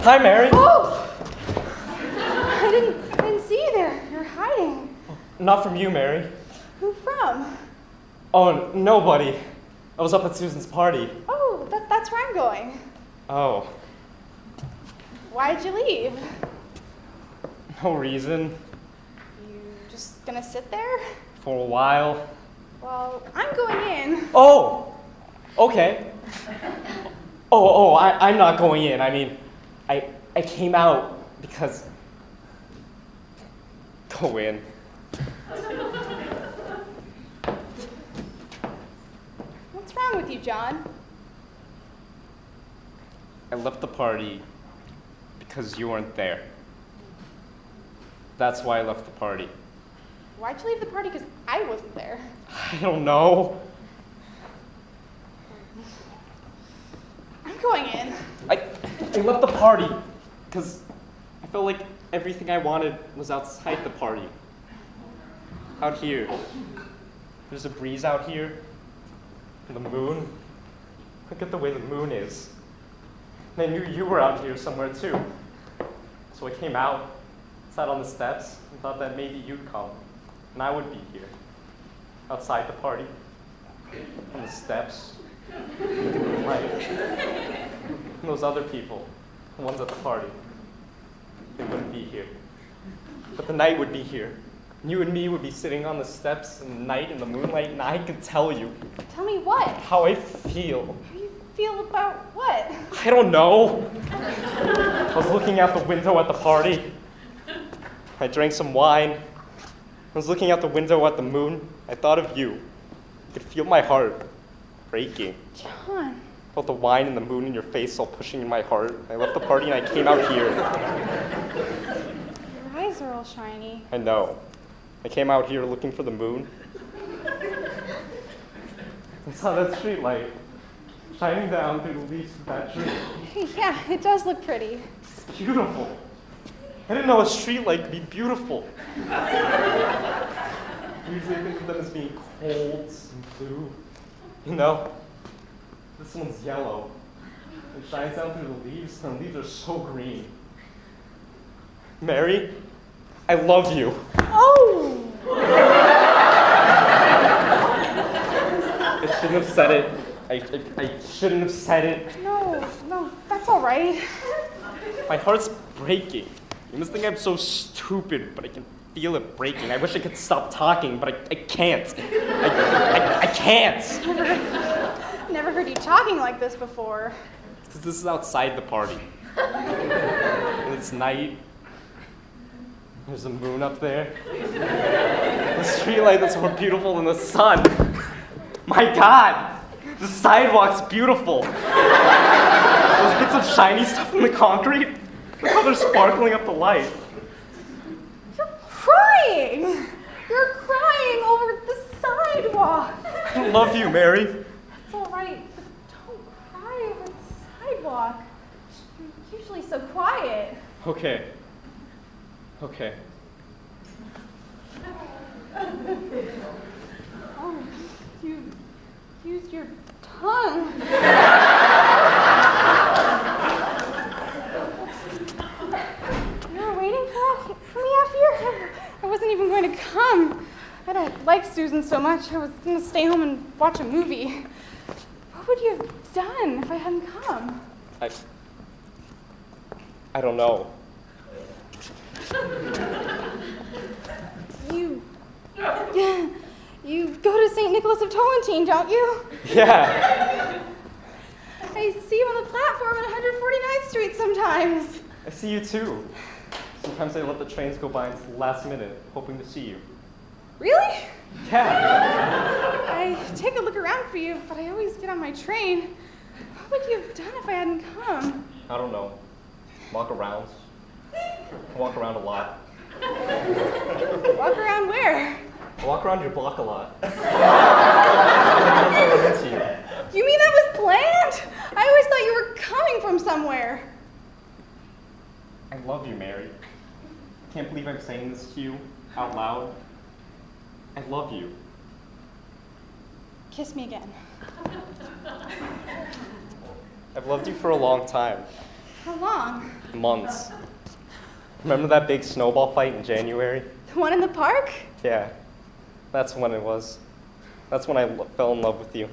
Hi, Mary. Oh! I didn't see you there. You're hiding. Not from you, Mary. Who from? Oh, nobody. I was up at Susan's party. Oh, that's where I'm going. Oh, Why'd you leave? no reason. You just gonna sit there? For a while. Well, I'm going in. Oh, okay. I'm not going in. I mean, I came out because... Go in. What's wrong with you, John? I left the party because you weren't there. That's why I left the party. Why'd you leave the party? Because I wasn't there. I don't know. I'm going in. I left the party because I felt like everything I wanted was outside the party. Out here. There's a breeze out here. And the moon. Look at the way the moon is. And I knew you were out here somewhere too. So I came out, sat on the steps, and thought that maybe you'd come. And I would be here. Outside the party. On the steps. Looking at the light. And those other people, the ones at the party, they wouldn't be here. But the night would be here. And you and me would be sitting on the steps in the night in the moonlight, and I could tell you. Tell me what? How I feel. How do you feel about what? I don't know. I was looking out the window at the party. I drank some wine. I was looking out the window at the moon. I thought of you. I could feel my heart breaking. John. I felt the wine and the moon in your face all pushing in my heart. I left the party and I came out here. Your eyes are all shiny. I know. I came out here looking for the moon. I saw that street light shining down through the leaves of that tree. Yeah, it does look pretty. It's beautiful. I didn't know a street light could be beautiful. Usually I think of them as being cold and blue. You know, this one's yellow. It shines down through the leaves, and the leaves are so green. Mary, I love you. Oh! I shouldn't have said it. I shouldn't have said it. No, that's all right. My heart's breaking. You must think I'm so stupid, but I can feel it breaking. I wish I could stop talking, but I can't. I can't. Never heard you talking like this before. Because this is outside the party. And it's night. There's a moon up there. The streetlight that's more beautiful than the sun. My God! The sidewalk's beautiful. Those bits of shiny stuff in the concrete. Look how they're sparkling up the light. You're crying! You're crying over the sidewalk. I love you, Mary. It's all right, but don't cry over the sidewalk. You're usually so quiet. Okay. Oh, you used your tongue. You were waiting for me out here? I wasn't even going to come. I don't like Susan so much. I was going to stay home and watch a movie. What would you have done if I hadn't come? I don't know. You go to St. Nicholas of Tolentine, don't you? Yeah. I see you on the platform at 149th Street sometimes. I see you too. Sometimes I let the trains go by until the last minute, hoping to see you. Really? Yeah. I take a look around for you, but I always get on my train. What would you have done if I hadn't come? I don't know. Walk around. I walk around a lot. Walk around where? I walk around your block a lot. Sometimes I run into you. You mean that was planned? I always thought you were coming from somewhere. I love you, Mary. I can't believe I'm saying this to you out loud. I love you. Kiss me again. I've loved you for a long time. How long? Months. Remember that big snowball fight in January? The one in the park? Yeah, that's when it was. That's when I fell in love with you.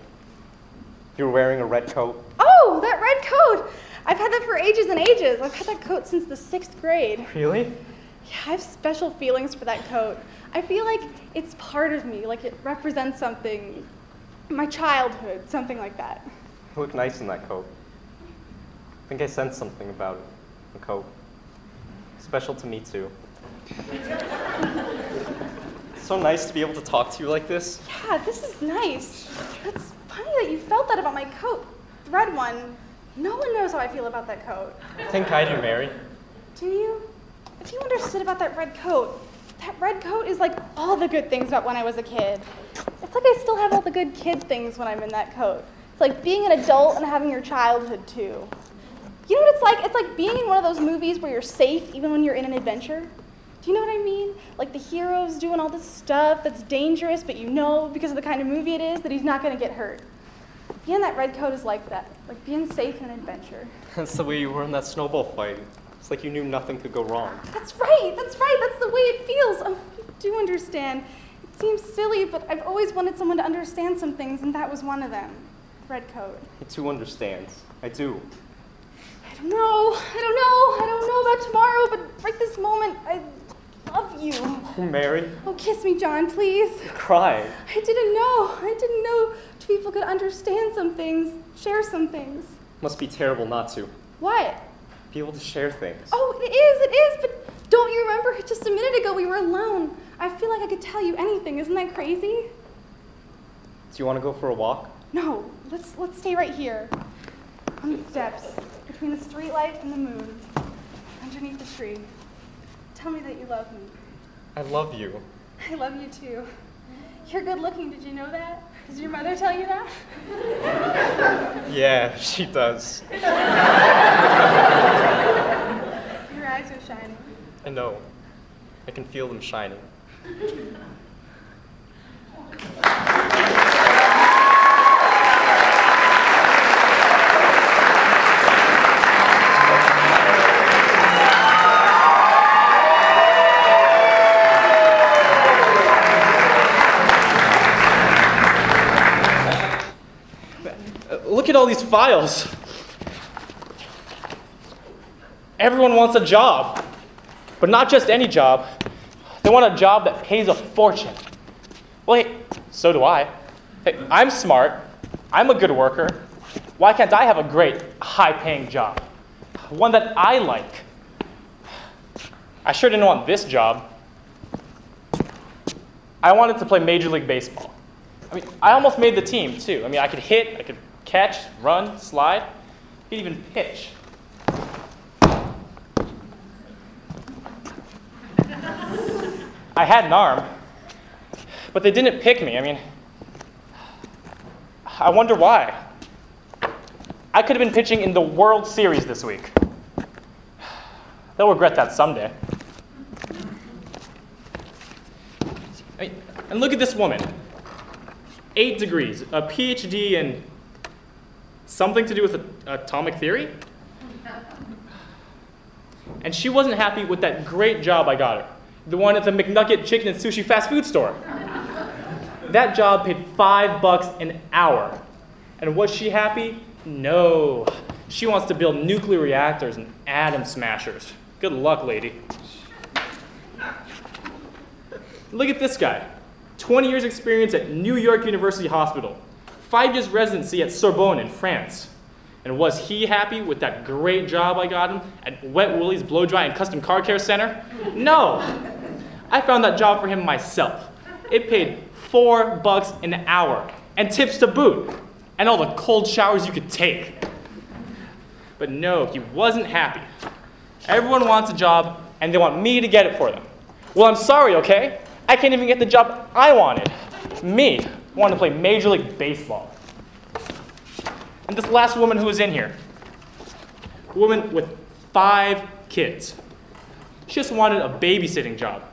You were wearing a red coat. Oh, that red coat! I've had that for ages and ages. I've had that coat since the 6th grade. Really? Yeah, I have special feelings for that coat. I feel like it's part of me, like it represents something, my childhood, something like that. You look nice in that coat. I think I sensed something about it, the coat. Special to me, too. It's so nice to be able to talk to you like this. Yeah, this is nice. It's funny that you felt that about my coat, the red one. No one knows how I feel about that coat. I think I do, Mary. Do you? If you understood about that red coat is like all the good things about when I was a kid. It's like I still have all the good kid things when I'm in that coat. It's like being an adult and having your childhood too. You know what it's like? It's like being in one of those movies where you're safe even when you're in an adventure. Do you know what I mean? Like the hero's doing all this stuff that's dangerous, but you know because of the kind of movie it is that he's not gonna get hurt. Being in that red coat is like that, like being safe in an adventure. That's the way you were in that snowball fight. It's like you knew nothing could go wrong. That's right, that's the way it feels. Oh, you do understand. It seems silly, but I've always wanted someone to understand some things, and that was one of them. Red coat. He too understands. I do. I don't know about tomorrow, but right this moment, I love you. Oh, Mary. Oh, kiss me, John, please. You're crying. I didn't know two people could understand some things, share some things. Must be terrible not to. What? Be able to share things. Oh, it is, but don't you remember just a minute ago we were alone? I feel like I could tell you anything, isn't that crazy? Do you want to go for a walk? No, let's stay right here. On the steps, between the streetlight and the moon, underneath the tree. Tell me that you love me. I love you. I love you too. You're good looking, did you know that? Does your mother tell you that? Yeah, she does. Your eyes are shining. I know. I can feel them shining. Look at all these files. Everyone wants a job, but not just any job. They want a job that pays a fortune. Well, hey, so do I. Hey, I'm smart. I'm a good worker. Why can't I have a great, high-paying job? One that I like. I sure didn't want this job. I wanted to play Major League Baseball. I mean, I almost made the team, too. I mean, I could hit, I could catch, run, slide, could even pitch. I had an arm, but they didn't pick me. I mean, I wonder why. I could have been pitching in the World Series this week. They'll regret that someday. And look at this woman. 8 degrees, a PhD in something to do with atomic theory. And she wasn't happy with that great job I got her. The one at the McNugget Chicken and Sushi fast food store. That job paid $5 an hour. And was she happy? No. She wants to build nuclear reactors and atom smashers. Good luck, lady. Look at this guy. 20 years experience at New York University Hospital. 5 years residency at Sorbonne in France. And was he happy with that great job I got him at Wet Willie's Blow Dry and Custom Car Care Center? No. I found that job for him myself. It paid $4 an hour, and tips to boot, and all the cold showers you could take. But no, he wasn't happy. Everyone wants a job, and they want me to get it for them. Well, I'm sorry, okay? I can't even get the job I wanted. Me, wanted to play Major League Baseball. And this last woman who was in here, a woman with 5 kids. She just wanted a babysitting job.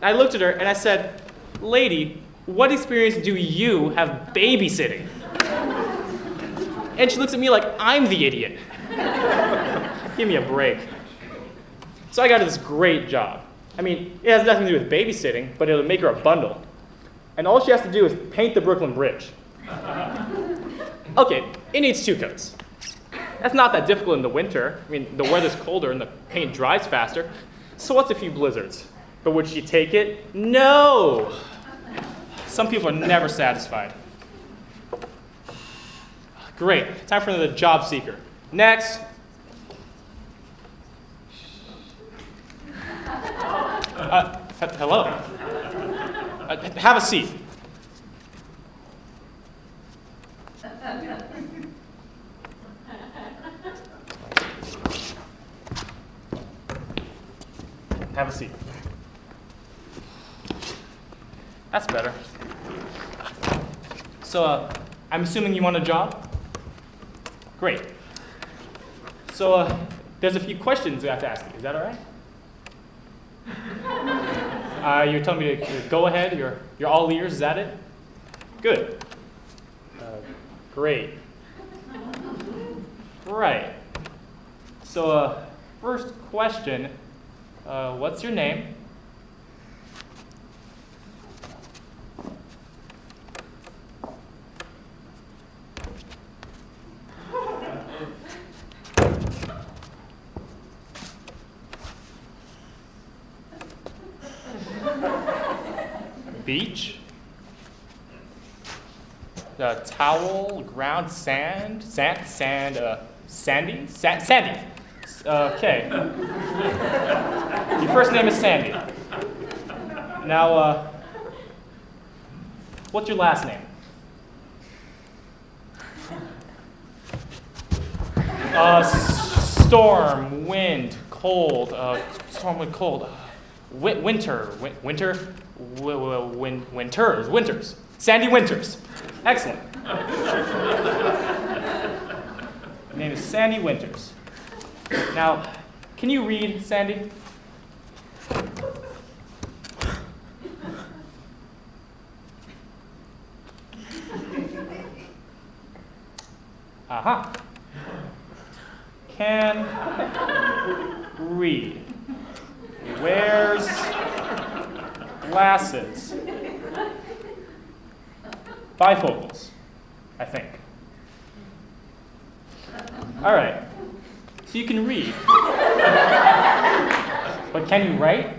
And I looked at her and I said, lady, what experience do you have babysitting? And she looks at me like I'm the idiot. Give me a break. So I got this great job. I mean, it has nothing to do with babysitting, but it'll make her a bundle. And all she has to do is paint the Brooklyn Bridge. Okay, it needs 2 coats. That's not that difficult in the winter. I mean, the weather's colder and the paint dries faster. So what's a few blizzards? But would she take it? No! Some people are never satisfied. Great, time for another job seeker. Next. Hello. Have a seat. Have a seat. That's better. So, I'm assuming you want a job? Great. So, there's a few questions I have to ask you. Is that all right? You're telling me to go ahead? You're all ears? Is that it? Good. Great. Right. So, first question, what's your name? Beach? Towel, ground, sand, sandy? Sandy. Okay. Your first name is Sandy. Now, what's your last name? Storm, wind, cold, storm, wind, cold. Winters. Sandy Winters. Excellent. Her name is Sandy Winters. Now, can you read, Sandy? Aha. Can read. Wears glasses. Bifocals, I think. All right. So you can read. But can you write?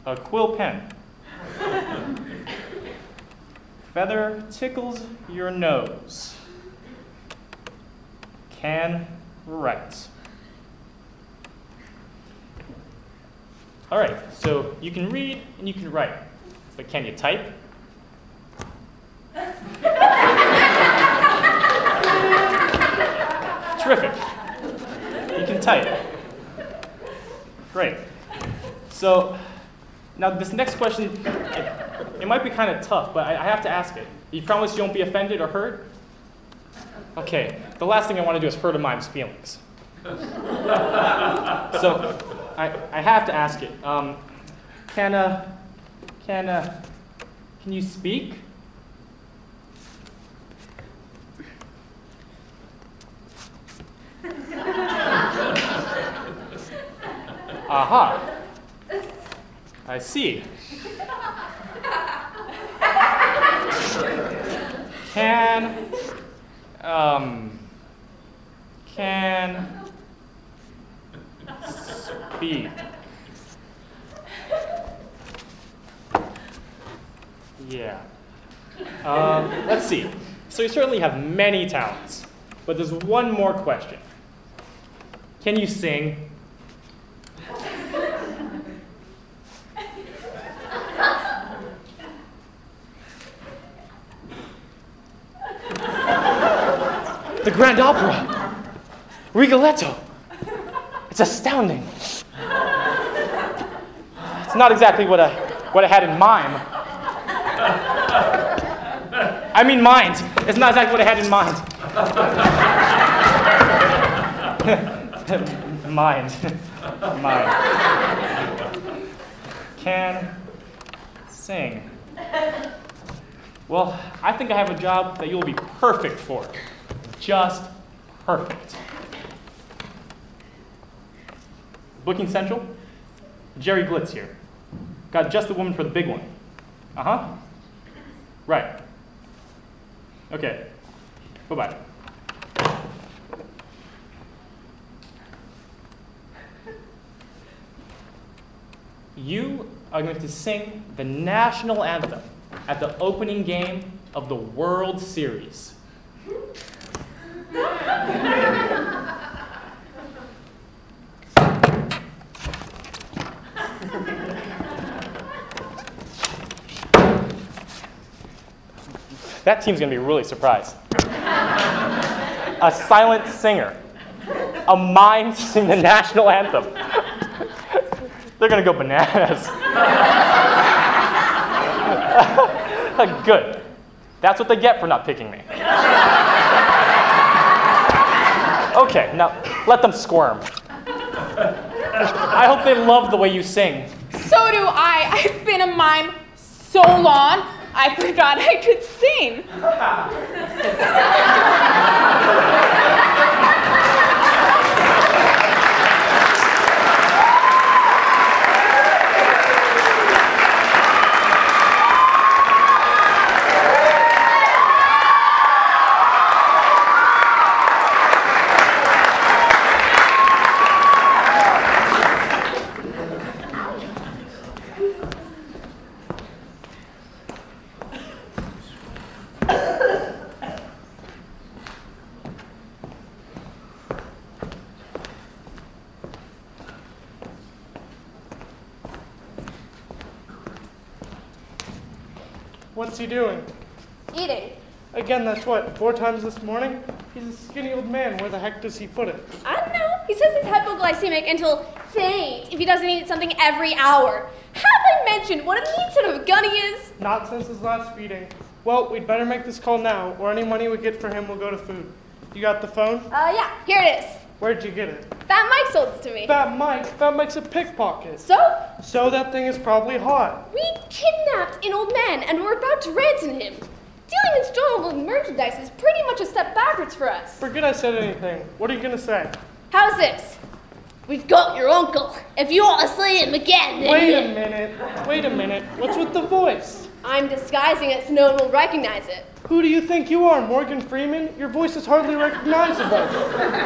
A quill pen. Feather tickles your nose. Can write. All right, so you can read and you can write, but can you type? Terrific. You can type. Great. So now this next question, it might be kind of tough, but I have to ask it. You promise you won't be offended or hurt? Okay, the last thing I want to do is hurt a mime's feelings. So I have to ask it. Can you speak? Aha. I see. Can speak. Yeah. Let's see. So you certainly have many talents, but there's one more question. Can you sing? The Grand Opera, Rigoletto. It's astounding. It's not exactly what I had in mind. I mean mind. It's not exactly what I had in mind. Mind. Can sing. Well, I think I have a job that you'll be perfect for. Just perfect. Booking Central? Jerry Glitz here. Got just the woman for the big one. Uh-huh. Right. Okay. Bye-bye. You are going to sing the national anthem at the opening game of the World Series. That team's going to be really surprised. A silent singer. A mime to sing the national anthem. They're going to go bananas. Good. That's what they get for not picking me. Okay, now let them squirm. I hope they love the way you sing. So do I. I've been a mime so long, I forgot I could sing. What's he doing? Eating. Again, that's what, 4 times this morning? He's a skinny old man. Where the heck does he put it? I don't know. He says he's hypoglycemic and he'll faint if he doesn't eat something every hour. Have I mentioned what a mean son of a gun he is? Not since his last feeding. Well, we'd better make this call now, or any money we get for him will go to food. You got the phone? Yeah, here it is. Where'd you get it? Fat Mike sold it to me. Fat Mike? Fat Mike's a pickpocket. So? So that thing is probably hot. We kidnapped an old man and we're about to ransom him. Dealing in stolen merchandise is pretty much a step backwards for us. Forget I said anything. What are you going to say? How's this? We've got your uncle. If you want to see him again, then Wait a minute. What's with the voice? I'm disguising it so no one will recognize it. Who do you think you are, Morgan Freeman? Your voice is hardly recognizable.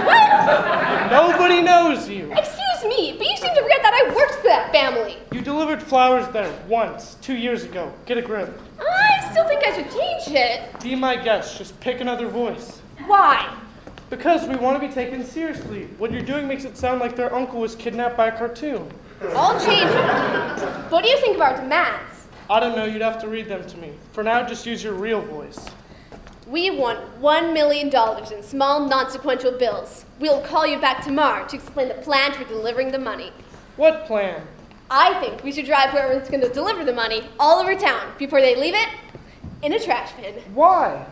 What? Nobody knows you. Excuse me, but you seem to forget that I worked for that family. You delivered flowers there once, 2 years ago. Get a grip. I still think I should change it. Be my guest. Just pick another voice. Why? Because we want to be taken seriously. What you're doing makes it sound like their uncle was kidnapped by a cartoon. I'll change it. What do you think of our demands? I don't know. You'd have to read them to me. For now, just use your real voice. We want $1 million in small, non-sequential bills. We'll call you back tomorrow to explain the plan for delivering the money. What plan? I think we should drive whoever's going to deliver the money all over town before they leave it in a trash bin. Why?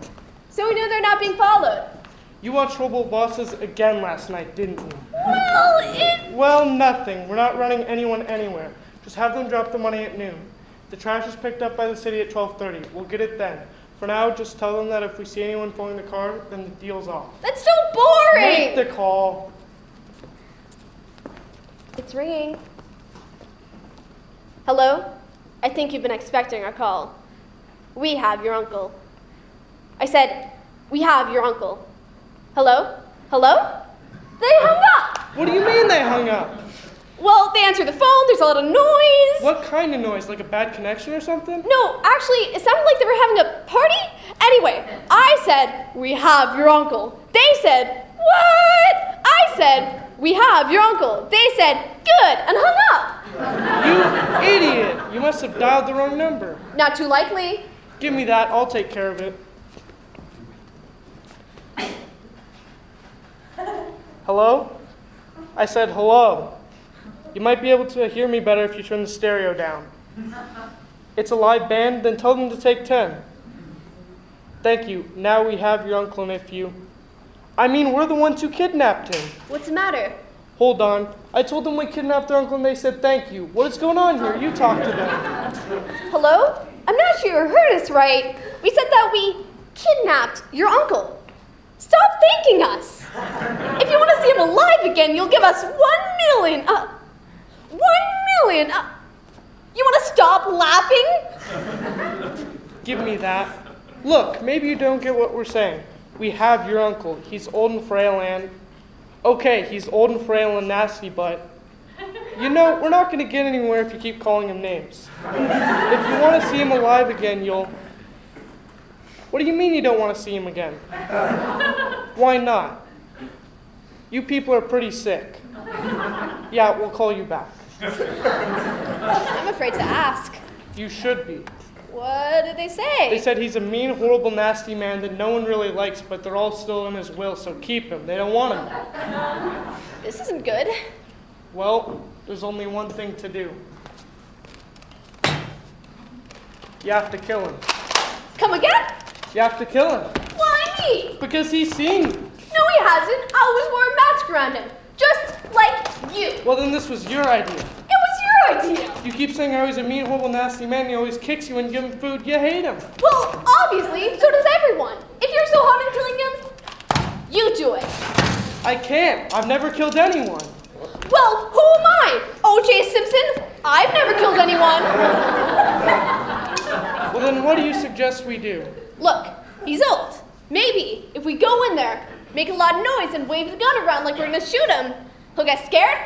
So we know they're not being followed. You watched Trouble Bosses again last night, didn't you? Well, nothing. We're not running anyone anywhere. Just have them drop the money at noon. The trash is picked up by the city at 12:30. We'll get it then. For now, just tell them that if we see anyone pulling the car, then the deal's off. That's so boring! Make the call. It's ringing. Hello? I think you've been expecting our call. We have your uncle. I said, we have your uncle. Hello? Hello? They hung up! What do you mean they hung up? Well, they answered the phone, there's a lot of noise. What kind of noise? Like a bad connection or something? No, actually, it sounded like they were having a party. Anyway, I said, we have your uncle. They said, what? I said, we have your uncle. They said, good, and hung up. You idiot. You must have dialed the wrong number. Not too likely. Give me that. I'll take care of it. Hello? I said hello. You might be able to hear me better if you turn the stereo down. It's a live band, then tell them to take 10. Thank you. Now we have your uncle, nephew. I mean, we're the ones who kidnapped him. What's the matter? Hold on. I told them we kidnapped their uncle and they said thank you. What is going on here? You talk to them. Hello? I'm not sure you heard us right. We said that we kidnapped your uncle. Stop thanking us. If you want to see him alive again, you'll give us 1 million. 1 million. You want to stop laughing? Give me that. Look, maybe you don't get what we're saying. We have your uncle. He's old and frail and... Okay, he's old and frail and nasty, but... You know, we're not going to get anywhere if you keep calling him names. If you want to see him alive again, you'll... What do you mean you don't want to see him again? Why not? You people are pretty sick. Yeah, we'll call you back. I'm afraid to ask. You should be. What did they say? They said he's a mean, horrible, nasty man that no one really likes, but they're all still in his will, so keep him. They don't want him. This isn't good. Well, there's only one thing to do. You have to kill him. Come again? You have to kill him. Why me? Because he's seen you. No, he hasn't. I always wore a mask around him. Just like you. Well, then this was your idea. It was your idea. You keep saying how he's a mean, horrible, nasty man. He always kicks you when you give him food. You hate him. Well, obviously, so does everyone. If you're so hot on killing him, you do it. I can't. I've never killed anyone. Well, who am I? O.J. Simpson? I've never killed anyone. Well, then what do you suggest we do? Look, he's old. Maybe if we go in there, make a lot of noise and wave the gun around like we're gonna shoot him, he'll get scared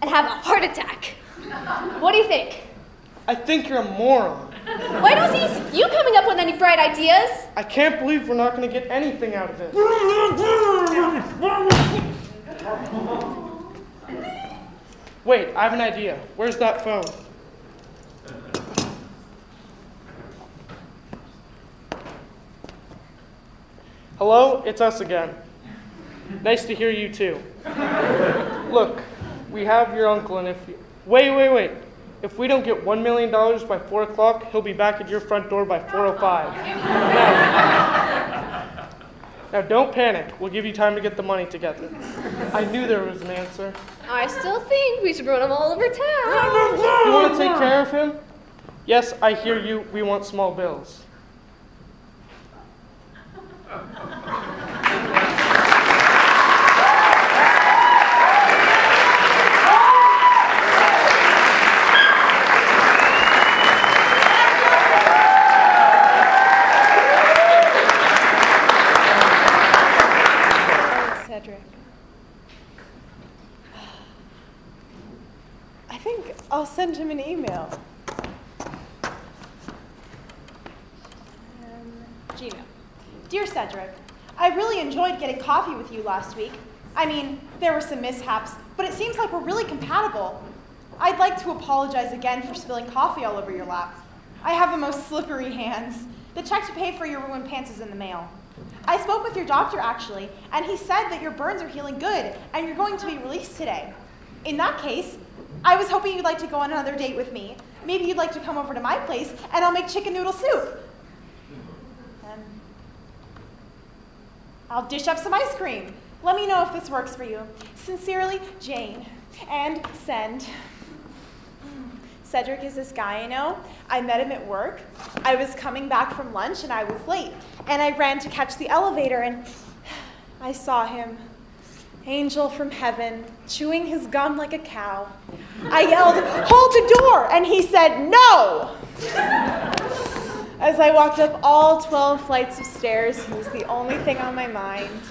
and have a heart attack. What do you think? I think you're a moron. Why don't see you coming up with any bright ideas? I can't believe we're not gonna get anything out of this. Wait, I have an idea. Where's that phone? Hello, it's us again. Nice to hear you too. Look, we have your uncle, and if you... Wait. If we don't get $1 million by 4 o'clock, he'll be back at your front door by 4:05. Now don't panic. We'll give you time to get the money together. I knew there was an answer. I still think we should run him all over town. You want to take care of him? Yes, I hear you. We want small bills. Cedric. I think I'll send him an email. Gina. Dear Cedric, I really enjoyed getting coffee with you last week. I mean, there were some mishaps, but it seems like we're really compatible. I'd like to apologize again for spilling coffee all over your lap. I have the most slippery hands. The check to pay for your ruined pants is in the mail. I spoke with your doctor, actually, and he said that your burns are healing good and you're going to be released today. In that case, I was hoping you'd like to go on another date with me. Maybe you'd like to come over to my place and I'll make chicken noodle soup. I'll dish up some ice cream. Let me know if this works for you. Sincerely, Jane. And send. Cedric is this guy I know. I met him at work. I was coming back from lunch and I was late. And I ran to catch the elevator and I saw him. Angel from heaven, chewing his gum like a cow. I yelled, "Hold the door!" And he said, "No!" As I walked up all 12 flights of stairs, he was the only thing on my mind.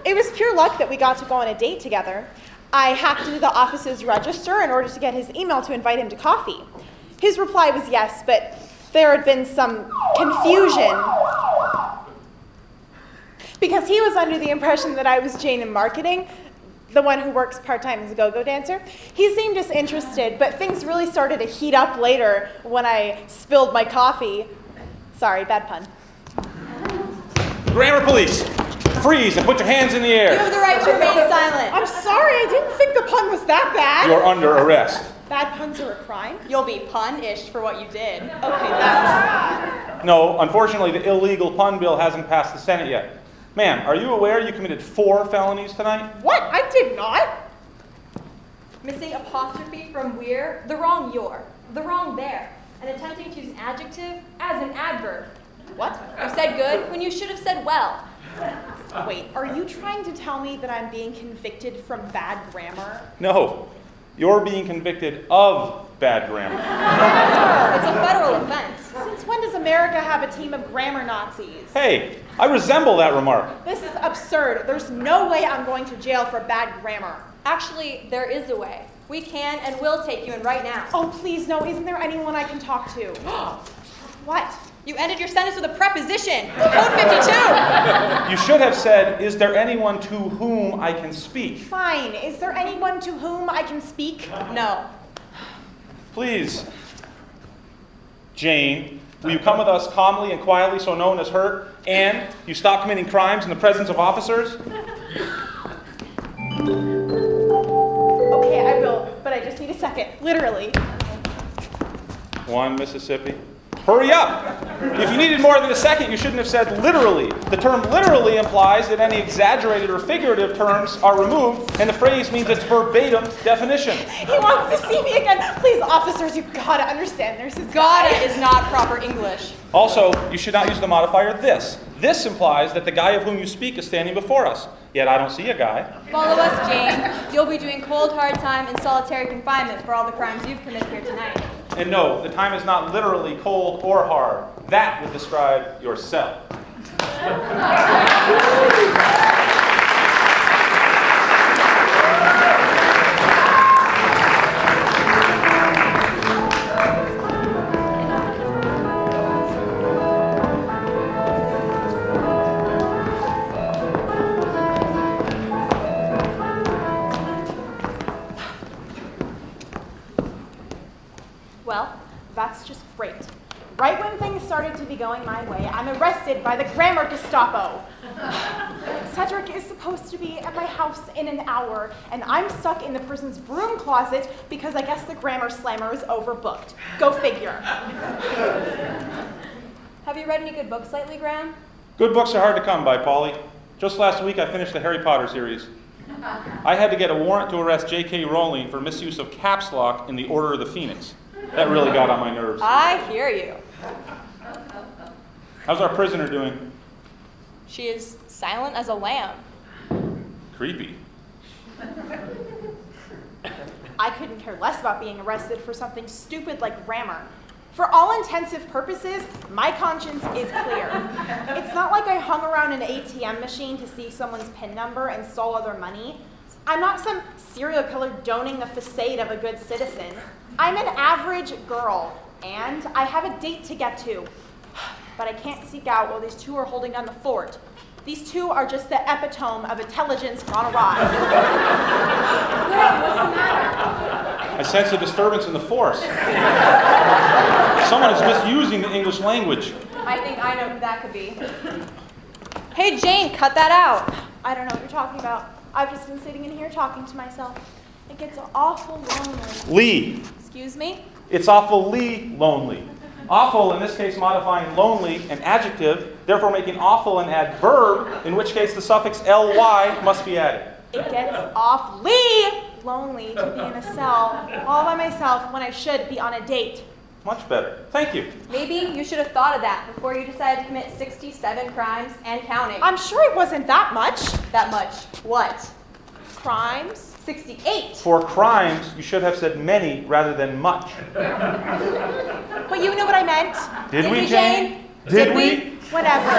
It was pure luck that we got to go on a date together. I hacked into the office's register in order to get his email to invite him to coffee. His reply was yes, but there had been some confusion because he was under the impression that I was Jane in marketing, the one who works part-time as a go-go dancer. He seemed disinterested, but things really started to heat up later when I spilled my coffee. Sorry, bad pun. Grammar police, freeze and put your hands in the air. You have the right to remain silent. I'm sorry, I didn't think the pun was that bad. You're under arrest. Bad puns are a crime? You'll be punished for what you did. Okay, that's... No, unfortunately, the illegal pun bill hasn't passed the Senate yet. Ma'am, are you aware you committed 4 felonies tonight? What? I did not. Missing apostrophe from we're, the wrong you're, the wrong there. and attempting to use an adjective as an adverb. What? You said good when you should have said well. Wait, are you trying to tell me that I'm being convicted from bad grammar? No, you're being convicted of bad grammar. It's a federal offense. Since when does America have a team of grammar Nazis? Hey, I resemble that remark. This is absurd. There's no way I'm going to jail for bad grammar. Actually, there is a way. We can and will take you in right now. Oh, please, no. Isn't there anyone I can talk to? What? You ended your sentence with a preposition. Code 52. You should have said, is there anyone to whom I can speak? Fine. Is there anyone to whom I can speak? No. Please, Jane, will you come with us calmly and quietly so no one is hurt, and you stop committing crimes in the presence of officers? Okay, I will, but I just need a second. Literally. 1 Mississippi. Hurry up! If you needed more than a second, you shouldn't have said literally. The term literally implies that any exaggerated or figurative terms are removed, and the phrase means its verbatim definition. He wants to see me again. Please, officers, you've got to understand. There's this Gotta guy. is not proper English. Also, you should not use the modifier this. This implies that the guy of whom you speak is standing before us. Yet I don't see a guy. Follow us, Jane. You'll be doing cold, hard time and solitary confinement for all the crimes you've committed here tonight. And no, the time is not literally cold or hard. That would describe yourself. Well, that's just great. Right when things started to be going my way, I'm arrested by the grammar Gestapo. Cedric is supposed to be at my house in an hour, and I'm stuck in the prison's broom closet because I guess the grammar slammer is overbooked. Go figure. Have you read any good books lately, Graham? Good books are hard to come by, Polly. Just last week I finished the Harry Potter series. I had to get a warrant to arrest J.K. Rowling for misuse of caps lock in the Order of the Phoenix. That really got on my nerves. I hear you. How's our prisoner doing? She is silent as a lamb. Creepy. I couldn't care less about being arrested for something stupid like grammar. For all intensive purposes, my conscience is clear. It's not like I hung around an ATM machine to see someone's PIN number and stole all their money. I'm not some serial killer donning the facade of a good citizen. I'm an average girl, and I have a date to get to. But I can't seek out while these two are holding down the fort. These two are just the epitome of intelligence gone awry. Graham, what's the matter? I sense a disturbance in the force. Someone is misusing the English language. I think I know who that could be. Hey, Jane, cut that out. I don't know what you're talking about. I've just been sitting in here talking to myself. It gets awful lonely. Lee. Excuse me? It's awfully lonely. Awful, in this case, modifying lonely, an adjective, therefore making awful an adverb, in which case the suffix ly must be added. It gets awfully lonely to be in a cell all by myself when I should be on a date. Much better. Thank you. Maybe you should have thought of that before you decided to commit 67 crimes and counting. I'm sure it wasn't that much. That much. What? Crimes? 68. For crimes, you should have said many rather than much. But you know what I meant. Did we, Jane? Did we? Whatever.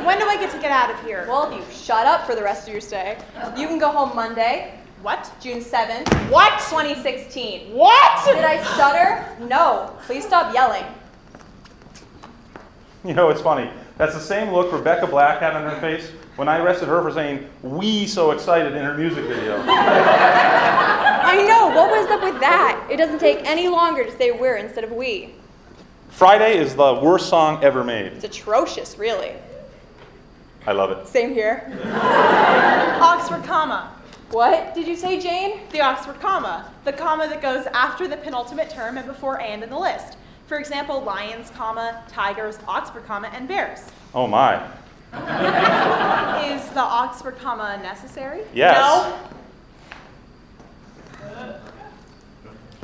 When do I get to get out of here? Well, you shut up for the rest of your stay. You can go home Monday. What? June 7th. What? 2016. What? Did I stutter? No. Please stop yelling. You know, it's funny. That's the same look Rebecca Black had on her face when I arrested her for saying, "we so excited" in her music video. I know. What was up with that? It doesn't take any longer to say we're instead of we. Friday is the worst song ever made. It's atrocious, really. I love it. Same here. Oxford comma. What did you say, Jane? The Oxford comma. The comma that goes after the penultimate term and before and in the list. For example, lions, comma, tigers, Oxford comma, and bears. Oh my. Is the Oxford comma necessary? Yes. No.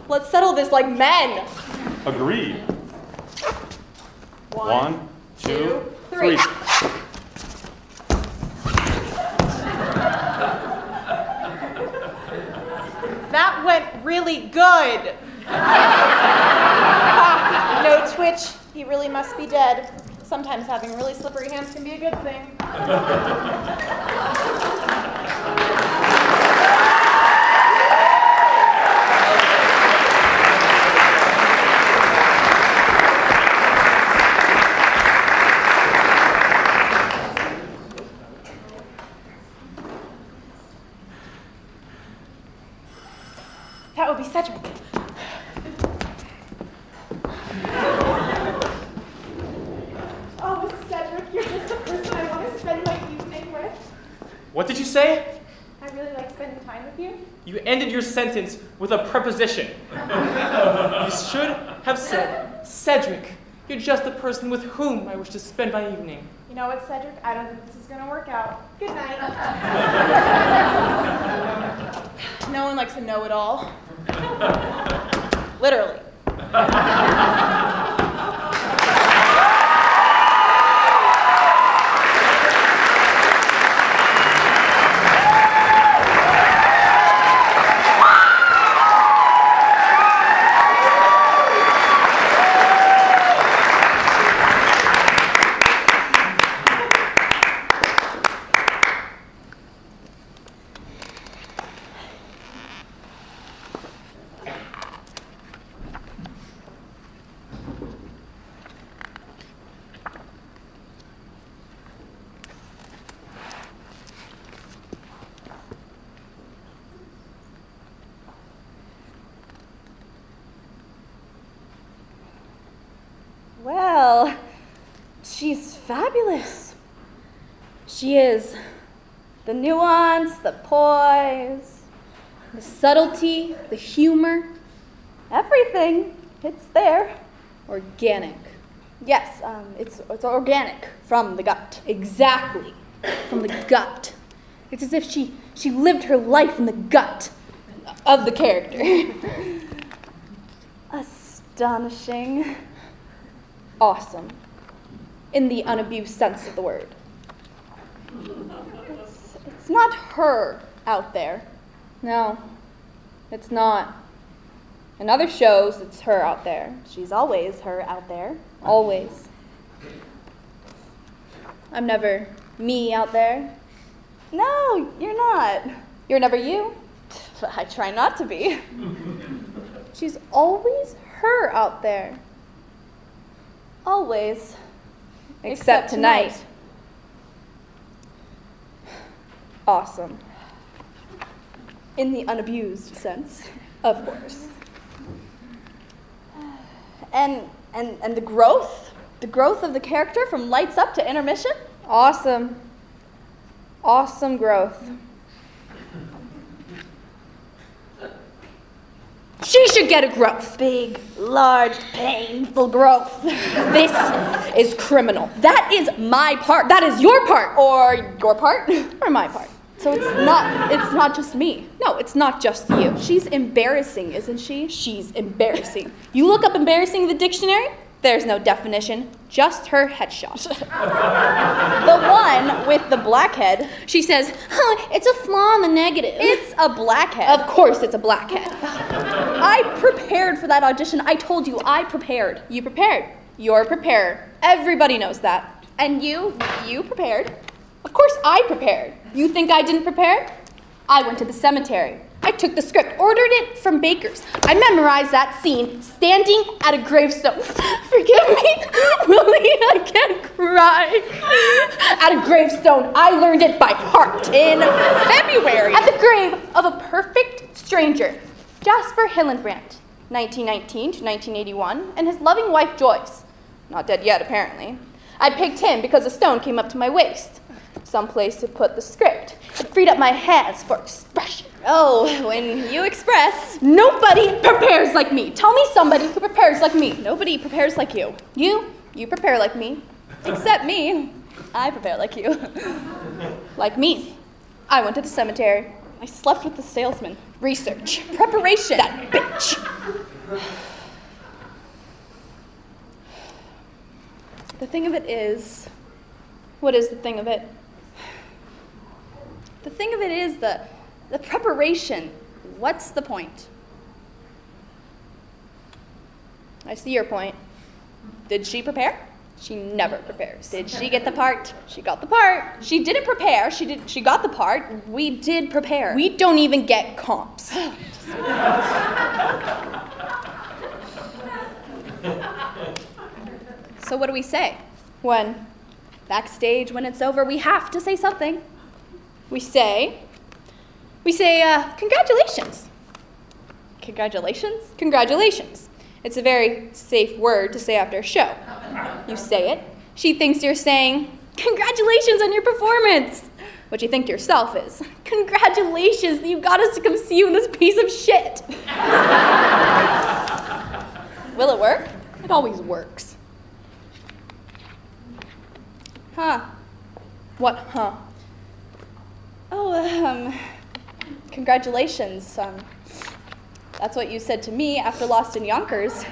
Let's settle this like men. Agreed. 1, 2, 3. That went really good. No twitch. He really must be dead. Sometimes having really slippery hands can be a good thing. That would be Cedric. Oh, Cedric, you're just the person I want to spend my evening with. What did you say? I really like spending time with you. You ended your sentence with a preposition. You should have said, Cedric, you're just the person with whom I wish to spend my evening. You know what, Cedric? I don't think this is going to work out. Good night. No one likes a know-it-all. Literally. Well, she's fabulous. She is. The nuance, the poise, the subtlety, the humor, everything. It's there. Organic. Yes, it's organic from the gut. Exactly. From the gut. It's as if she lived her life in the gut of the character. Astonishing. Awesome. In the unabused sense of the word. It's not her out there. No, it's not. In other shows, it's her out there. She's always her out there. Always. I'm never me out there. No, you're not. You're never you. I try not to be. She's always her out there. Always. Except tonight. Awesome. In the unabused sense, of course. And the growth of the character from lights up to intermission? Awesome. Awesome growth. She should get a growth. Big, large, painful growth. This is criminal. That is my part. That is your part. Or your part. Or my part. So it's not just me. No, it's not just you. She's embarrassing, isn't she? She's embarrassing. You look up embarrassing in the dictionary, there's no definition, just her headshot. The one with the blackhead, she says, oh, it's a flaw in the negative. It's a blackhead. Of course it's a blackhead. I prepared for that audition. I told you, I prepared. You prepared. You're a preparer. Everybody knows that. And you prepared. Of course I prepared. You think I didn't prepare? I went to the cemetery. I took the script, ordered it from Baker's. I memorized that scene, standing at a gravestone. Forgive me, Willie, I can't cry. At a gravestone, I learned it by heart. In February, at the grave of a perfect stranger, Jasper Hillenbrandt, 1919 to 1981, and his loving wife Joyce. Not dead yet, apparently. I picked him because the stone came up to my waist. Someplace to put the script. It freed up my hands for expression. Oh, when you express. Nobody prepares like me. Tell me somebody who prepares like me. Nobody prepares like you. You prepare like me. Except me. I prepare like you. Like me. I went to the cemetery. I slept with the salesman. Research. Preparation. That bitch. the thing of it is, what is the thing of it? The thing of it is the preparation. What's the point? I see your point. Did she prepare? She never prepares. Did she get the part? She got the part. She didn't prepare. She got the part. We did prepare. We don't even get comps. So what do we say? When backstage, when it's over, we have to say something. We say, congratulations. Congratulations? Congratulations. It's a very safe word to say after a show. You say it. She thinks you're saying, congratulations on your performance. What you think to yourself is, congratulations, you got us to come see you in this piece of shit. Will it work? It always works. Huh? What, huh? Oh, congratulations. That's what you said to me after Lost in Yonkers. Did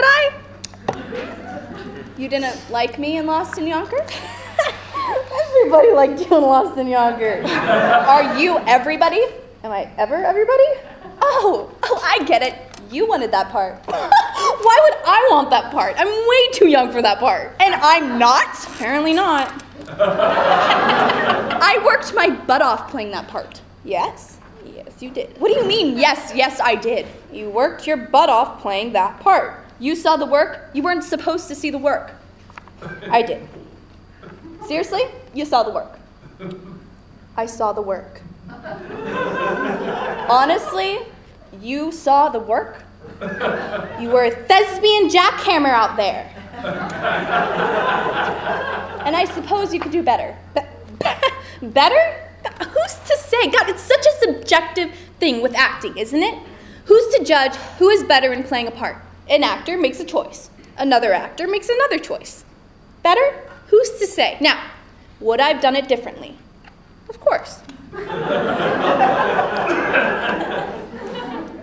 I? You didn't like me in Lost in Yonkers? Everybody liked you in Lost in Yonkers. Are you everybody? Am I ever everybody? Oh, I get it. You wanted that part. Why would I want that part? I'm way too young for that part. And I'm not? Apparently not. I worked my butt off playing that part. Yes? Yes, you did. What do you mean, yes, I did? You worked your butt off playing that part. You saw the work. You weren't supposed to see the work. I did. Seriously? You saw the work. I saw the work. Honestly, you saw the work? You were a thespian jackhammer out there. And I suppose you could do better. Better? Who's to say? God, it's such a subjective thing with acting, isn't it? Who's to judge who is better in playing a part? An actor makes a choice. Another actor makes another choice. Better? Who's to say? Now, would I have done it differently? Of course.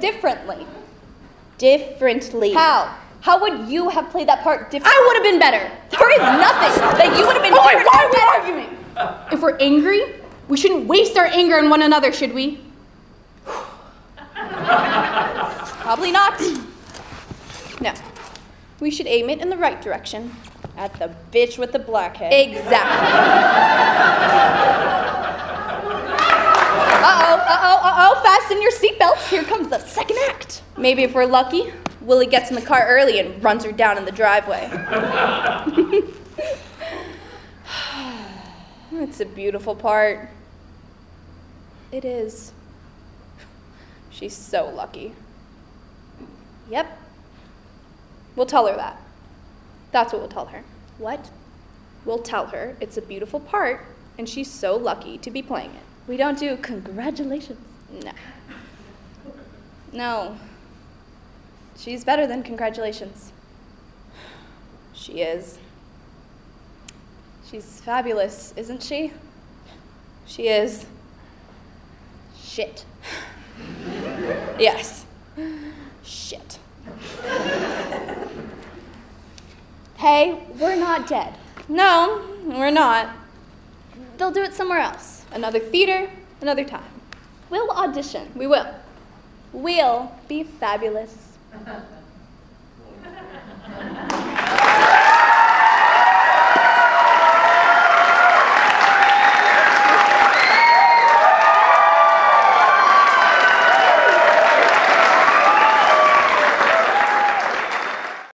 Differently. How? How would you have played that part differently? I would have been better. There is nothing that you would have been different. Why are we arguing? If we're angry, we shouldn't waste our anger on one another, should we? Probably not. No. We should aim it in the right direction. At the bitch with the black head. Exactly. Uh-oh, fasten your seatbelts. Here comes the second act. Maybe if we're lucky, Willie gets in the car early and runs her down in the driveway. It's a beautiful part. It is. She's so lucky. Yep. We'll tell her that. That's what we'll tell her. What? We'll tell her it's a beautiful part, and she's so lucky to be playing it. We don't do congratulations. No. No. She's better than congratulations. She is. She's fabulous, isn't she? She is. Shit. Yes. Shit. Hey, we're not dead. No, we're not. They'll do it somewhere else. Another theater, another time. We'll audition. We will. We'll be fabulous.